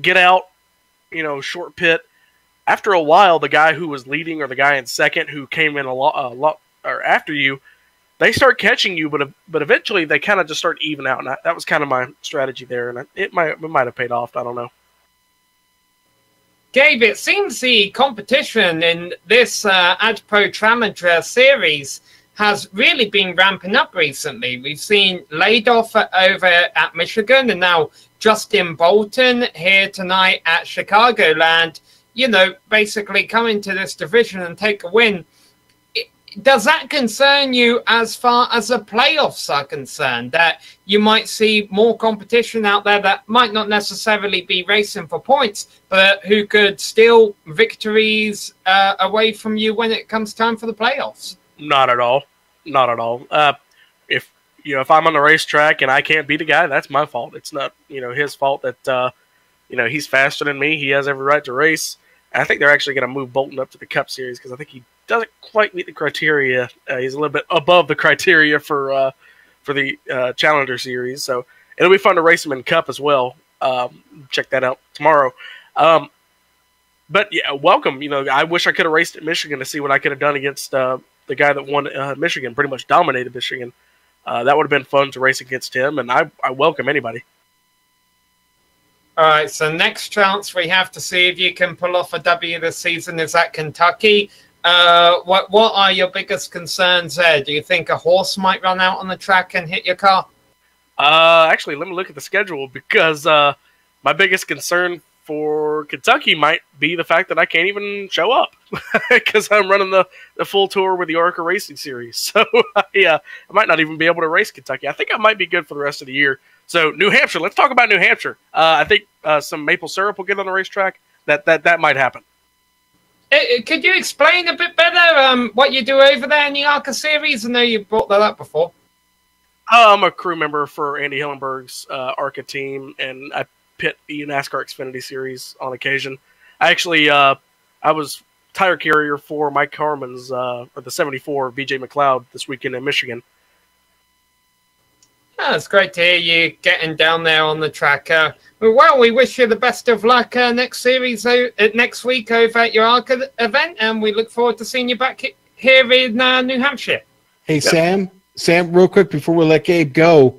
get out, short pit, after a while, the guy who was leading or the guy in 2nd who came in a lot or after you, they start catching you, but eventually they kind of just start even out. And that was kind of my strategy there, and it might have paid off. I don't know. Gabe, it seems the competition in this AdPro Challenger Series has really been ramping up recently. We've seen Ladoff over at Michigan, and now Justin Bolton here tonight at Chicagoland, basically come into this division and take a win. does that concern you as far as the playoffs are concerned, that you might see more competition out there that might not necessarily be racing for points, but who could steal victories away from you when it comes time for the playoffs? Not at all. Not at all. If I'm on the racetrack and I can't beat a guy, that's my fault. It's not his fault that he's faster than me. He has every right to race. I think they're actually going to move Bolton up to the Cup Series because I think he doesn't quite meet the criteria. He's a little bit above the criteria for the Challenger Series, so it'll be fun to race him in Cup as well. Check that out tomorrow. But yeah, welcome. I wish I could have raced at Michigan to see what I could have done against the guy that won Michigan, pretty much dominated Michigan. That would have been fun to race against him, and I welcome anybody. All right, so next chance we have to see if you can pull off a W this season is at Kentucky. What are your biggest concerns there? Do you think a horse might run out on the track and hit your car? Actually, let me look at the schedule because my biggest concern for Kentucky might be the fact that I can't even show up because I'm running the full tour with the ARCA Racing Series. So, I might not even be able to race Kentucky. I think I might be good for the rest of the year. So, New Hampshire, let's talk about New Hampshire. I think some maple syrup will get on the racetrack. That might happen. Could you explain a bit better what you do over there in the ARCA Series? I know you brought that up before. I'm a crew member for Andy Hillenberg's ARCA team, and I pit the NASCAR XFINITY Series on occasion. I was tire carrier for Mike Harmon's the 74 BJ McLeod this weekend in Michigan. Oh, it's great to hear you getting down there on the track. Well, we wish you the best of luck next week over at your ARCA event, and we look forward to seeing you back here in New Hampshire. Hey, yep. Sam, real quick before we let Gabe go,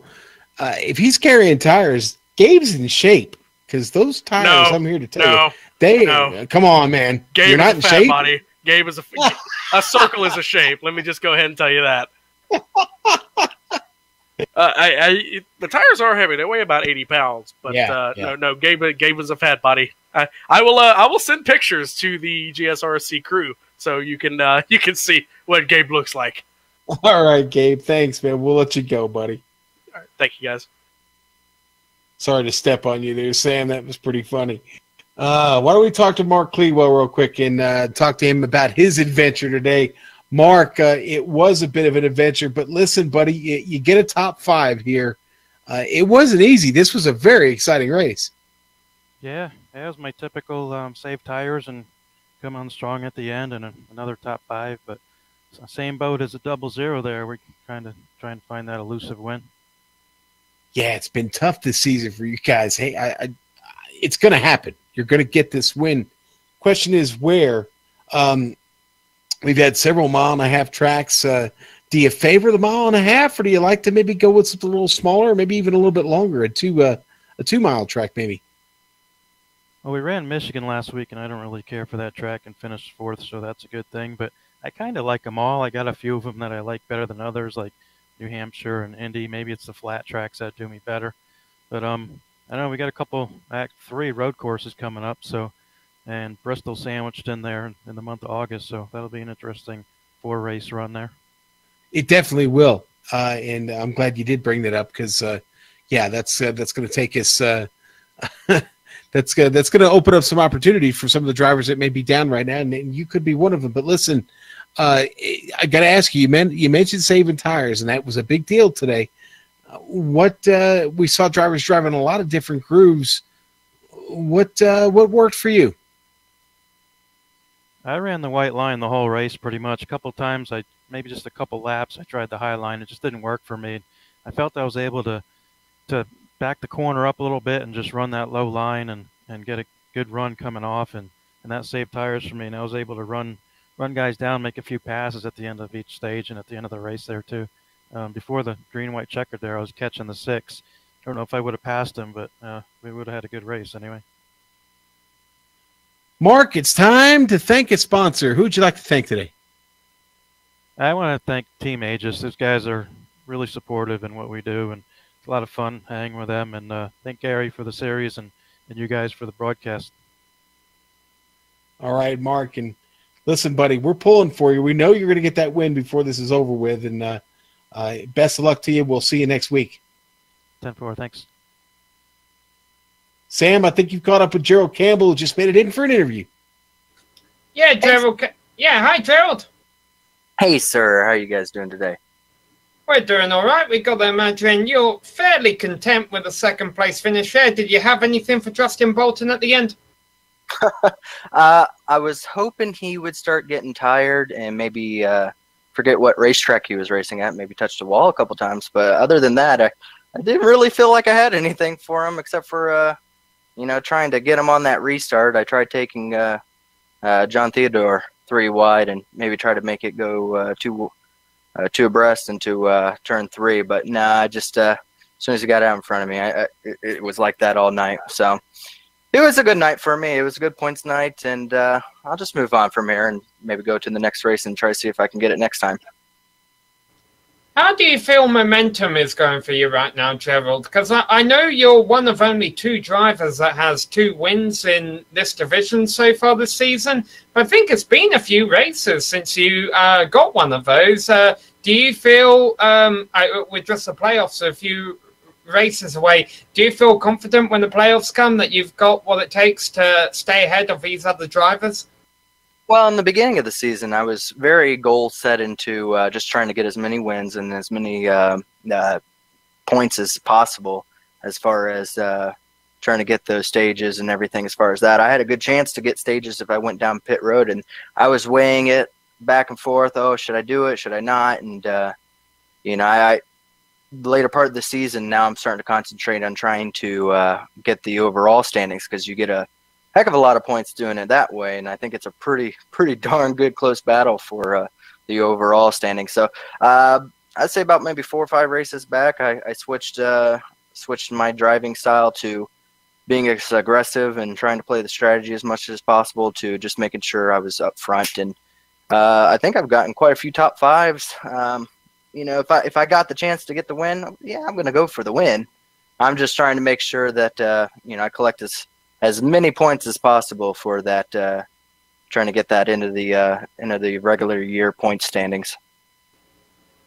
if he's carrying tires, Gabe's in shape because those tires, I'm here to tell you, come on, man. Gabe You're not in shape. Body. Gabe is a circle is a shape. Let me just go ahead and tell you that. The tires are heavy. They weigh about 80 pounds, but no, Gabe is a fat body. I will send pictures to the GSRC crew so you can see what Gabe looks like. All right, Gabe. Thanks, man. We'll let you go, buddy. All right, thank you, guys. Sorry to step on you there, Sam. That was pretty funny. Why don't we talk to Mark Clewell real quick and talk to him about his adventure today. Mark, it was a bit of an adventure, but listen, buddy, you get a top 5 here. It wasn't easy. This was a very exciting race. Yeah, it was my typical save tires and come on strong at the end and another top 5, but same boat as a 0-0 there. We're kind of trying to find that elusive win. Yeah, it's been tough this season for you guys. Hey, it's going to happen. You're going to get this win. Question is where? We've had several 1.5 mile tracks. Do you favor the 1.5 mile, or do you like to maybe go with something a little smaller, maybe even a little bit longer, a 2 mile track maybe? Well, we ran Michigan last week, and I don't really care for that track and finished 4th, so that's a good thing. But I kind of like them all. I got a few of them that I like better than others, like New Hampshire and Indy. Maybe it's the flat tracks that do me better. But I don't know. We got a couple Act 3 road courses coming up, and Bristol sandwiched in there in the month of August, so that'll be an interesting 4-race run there. It definitely will, and I'm glad you did bring that up because, that's going to take us. That's going to open up some opportunity for some of the drivers that may be down right now, and you could be one of them. But listen, I got to ask you. You mentioned saving tires, and that was a big deal today. We saw drivers driving a lot of different grooves. What worked for you? I ran the white line the whole race pretty much. A couple of times, maybe just a couple laps, I tried the high line. It just didn't work for me. I felt I was able to back the corner up a little bit and just run that low line and get a good run coming off, and that saved tires for me. And I was able to run guys down, make a few passes at the end of each stage and at the end of the race there too. Before the green-white checker there, I was catching the 6. I don't know if I would have passed him, but we would have had a good race anyway. Mark, it's time to thank a sponsor. Who would you like to thank today? I want to thank Team Aegis. Those guys are really supportive in what we do, and it's a lot of fun hanging with them. And thank Gary for the series and you guys for the broadcast. All right, Mark. And Listen, buddy, we're pulling for you. We know you're going to get that win before this is over with, and best of luck to you. We'll see you next week. 10-4, thanks. Sam, I think you've caught up with Gerald Campbell, who just made it in for an interview. Yeah, Gerald. Yeah, hi, Gerald. Hey, sir. How are you guys doing today? We're doing all right. We got to imagine you're fairly content with the second place finish there. Did you have anything for Justin Bolton at the end? I was hoping he would start getting tired and maybe forget what racetrack he was racing at, maybe touch the wall a couple times. But other than that, I didn't really feel like I had anything for him except for, trying to get him on that restart. I tried taking John Theodore 3 wide and maybe try to make it go two abreast into turn 3. But nah, just as soon as he got out in front of me, it was like that all night. So it was a good night for me. It was a good points night, and I'll just move on from here and maybe go to the next race and try to see if I can get it next time. How do you feel momentum is going for you right now, Gerald? Because I know you're one of only 2 drivers that has 2 wins in this division so far this season. But I think it's been a few races since you got one of those. Do you feel, with just the playoffs a few races away, do you feel confident when the playoffs come that you've got what it takes to stay ahead of these other drivers? Well, in the beginning of the season, I was very goal set into just trying to get as many wins and as many points as possible as far as trying to get those stages and everything as far as that. I had a good chance to get stages if I went down pit road, and I was weighing it back and forth. Oh, should I do it? Should I not? And, the later part of the season, now I'm starting to concentrate on trying to get the overall standings, because you get a heck of a lot of points doing it that way, and I think it's a pretty darn good close battle for the overall standing. So I'd say about maybe 4 or 5 races back, I switched my driving style to being as aggressive and trying to play the strategy as much as possible to just making sure I was up front. And I think I've gotten quite a few top 5s. If I got the chance to get the win, yeah, I'm going to go for the win. I'm just trying to make sure that I collect as many points as possible for that, trying to get that into the regular year point standings.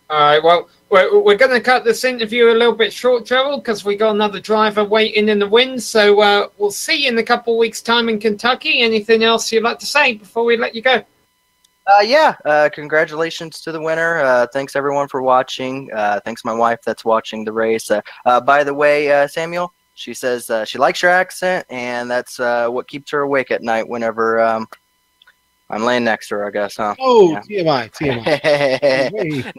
All right, well, we're going to cut this interview a little bit short, Gerald, because we got another driver waiting in the wings. So we'll see you in a couple of weeks' time in Kentucky. Anything else you'd like to say before we let you go? Congratulations to the winner. Thanks, everyone, for watching. Thanks, my wife that's watching the race. By the way, Samuel, she says she likes your accent, and that's what keeps her awake at night whenever I'm laying next to her, I guess, huh? Oh, yeah. TMI.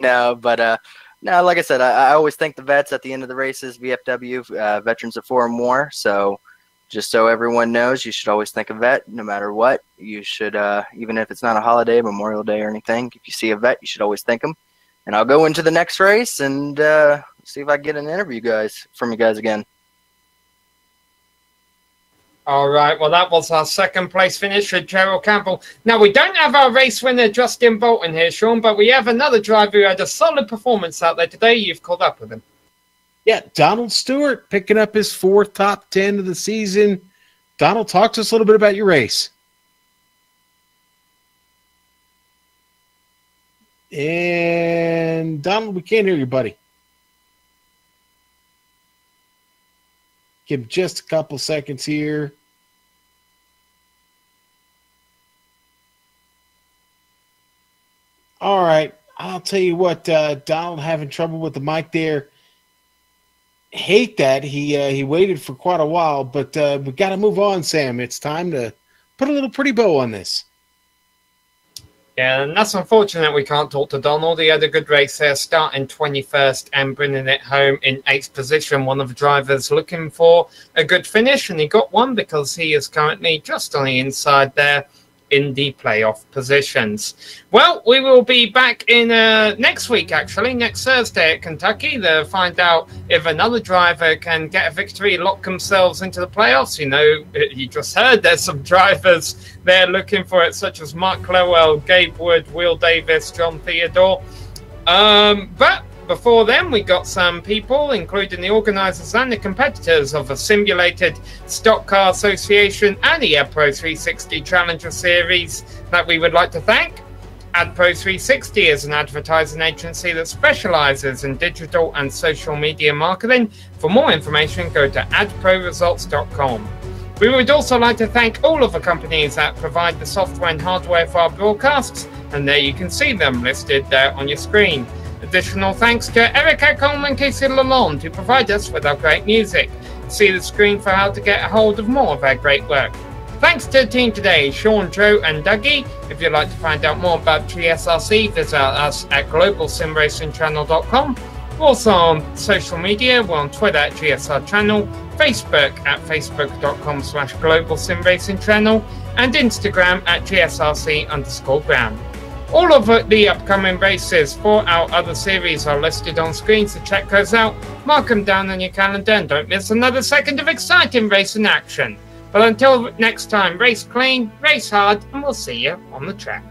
No, like I said, I always thank the vets at the end of the races, VFW, Veterans of 4 or more. So just so everyone knows, you should always thank a vet no matter what. You should, even if it's not a holiday, Memorial Day or anything, if you see a vet, you should always thank them. And I'll go into the next race and see if I can get an interview from you guys again. All right, well, that was our second place finisher, Gerald Campbell. Now, we don't have our race winner, Justin Bolton, here, Sean, but we have another driver who had a solid performance out there today. You've caught up with him. Yeah, Donald Stewart picking up his 4th top 10 of the season. Donald, talk to us a little bit about your race. And Donald, we can't hear you, buddy. Give just a couple seconds here. All right, I'll tell you what, Donald having trouble with the mic there. Hate that. He waited for quite a while, but we got to move on, Sam. It's time to put a little pretty bow on this. Yeah, and that's unfortunate we can't talk to Donald. He had a good race there, starting 21st and bringing it home in 8th position. One of the drivers looking for a good finish, and he got one because he is currently just on the inside there in the playoff positions. Well, we will be back in next week, actually, next Thursday at Kentucky, to find out if another driver can get a victory, lock themselves into the playoffs. You just heard there's some drivers there looking for it, such as Mark Lowell, Gabe Wood, Will Davis, John Theodore. But before then, we got some people, including the organisers and the competitors of the Simulated Stock Car Association and the AdPro 360 Challenger Series that we would like to thank. AdPro 360 is an advertising agency that specialises in digital and social media marketing. For more information, go to adproresults.com. We would also like to thank all of the companies that provide the software and hardware for our broadcasts, and there you can see them listed there on your screen. Additional thanks to Eric Ekholm and Casey Lalonde who provide us with our great music. See the screen for how to get a hold of more of their great work. Thanks to the team today, Sean, Joe and Dougie. If you'd like to find out more about GSRC, visit us at globalsimracingchannel.com. We're also on social media. We're on Twitter at GSR Channel, Facebook at facebook.com/globalsimracingchannel, and Instagram at GSRC_gram. All of the upcoming races for our other series are listed on screen, so check those out, mark them down on your calendar, and don't miss another second of exciting racing action. But until next time, race clean, race hard, and we'll see you on the track.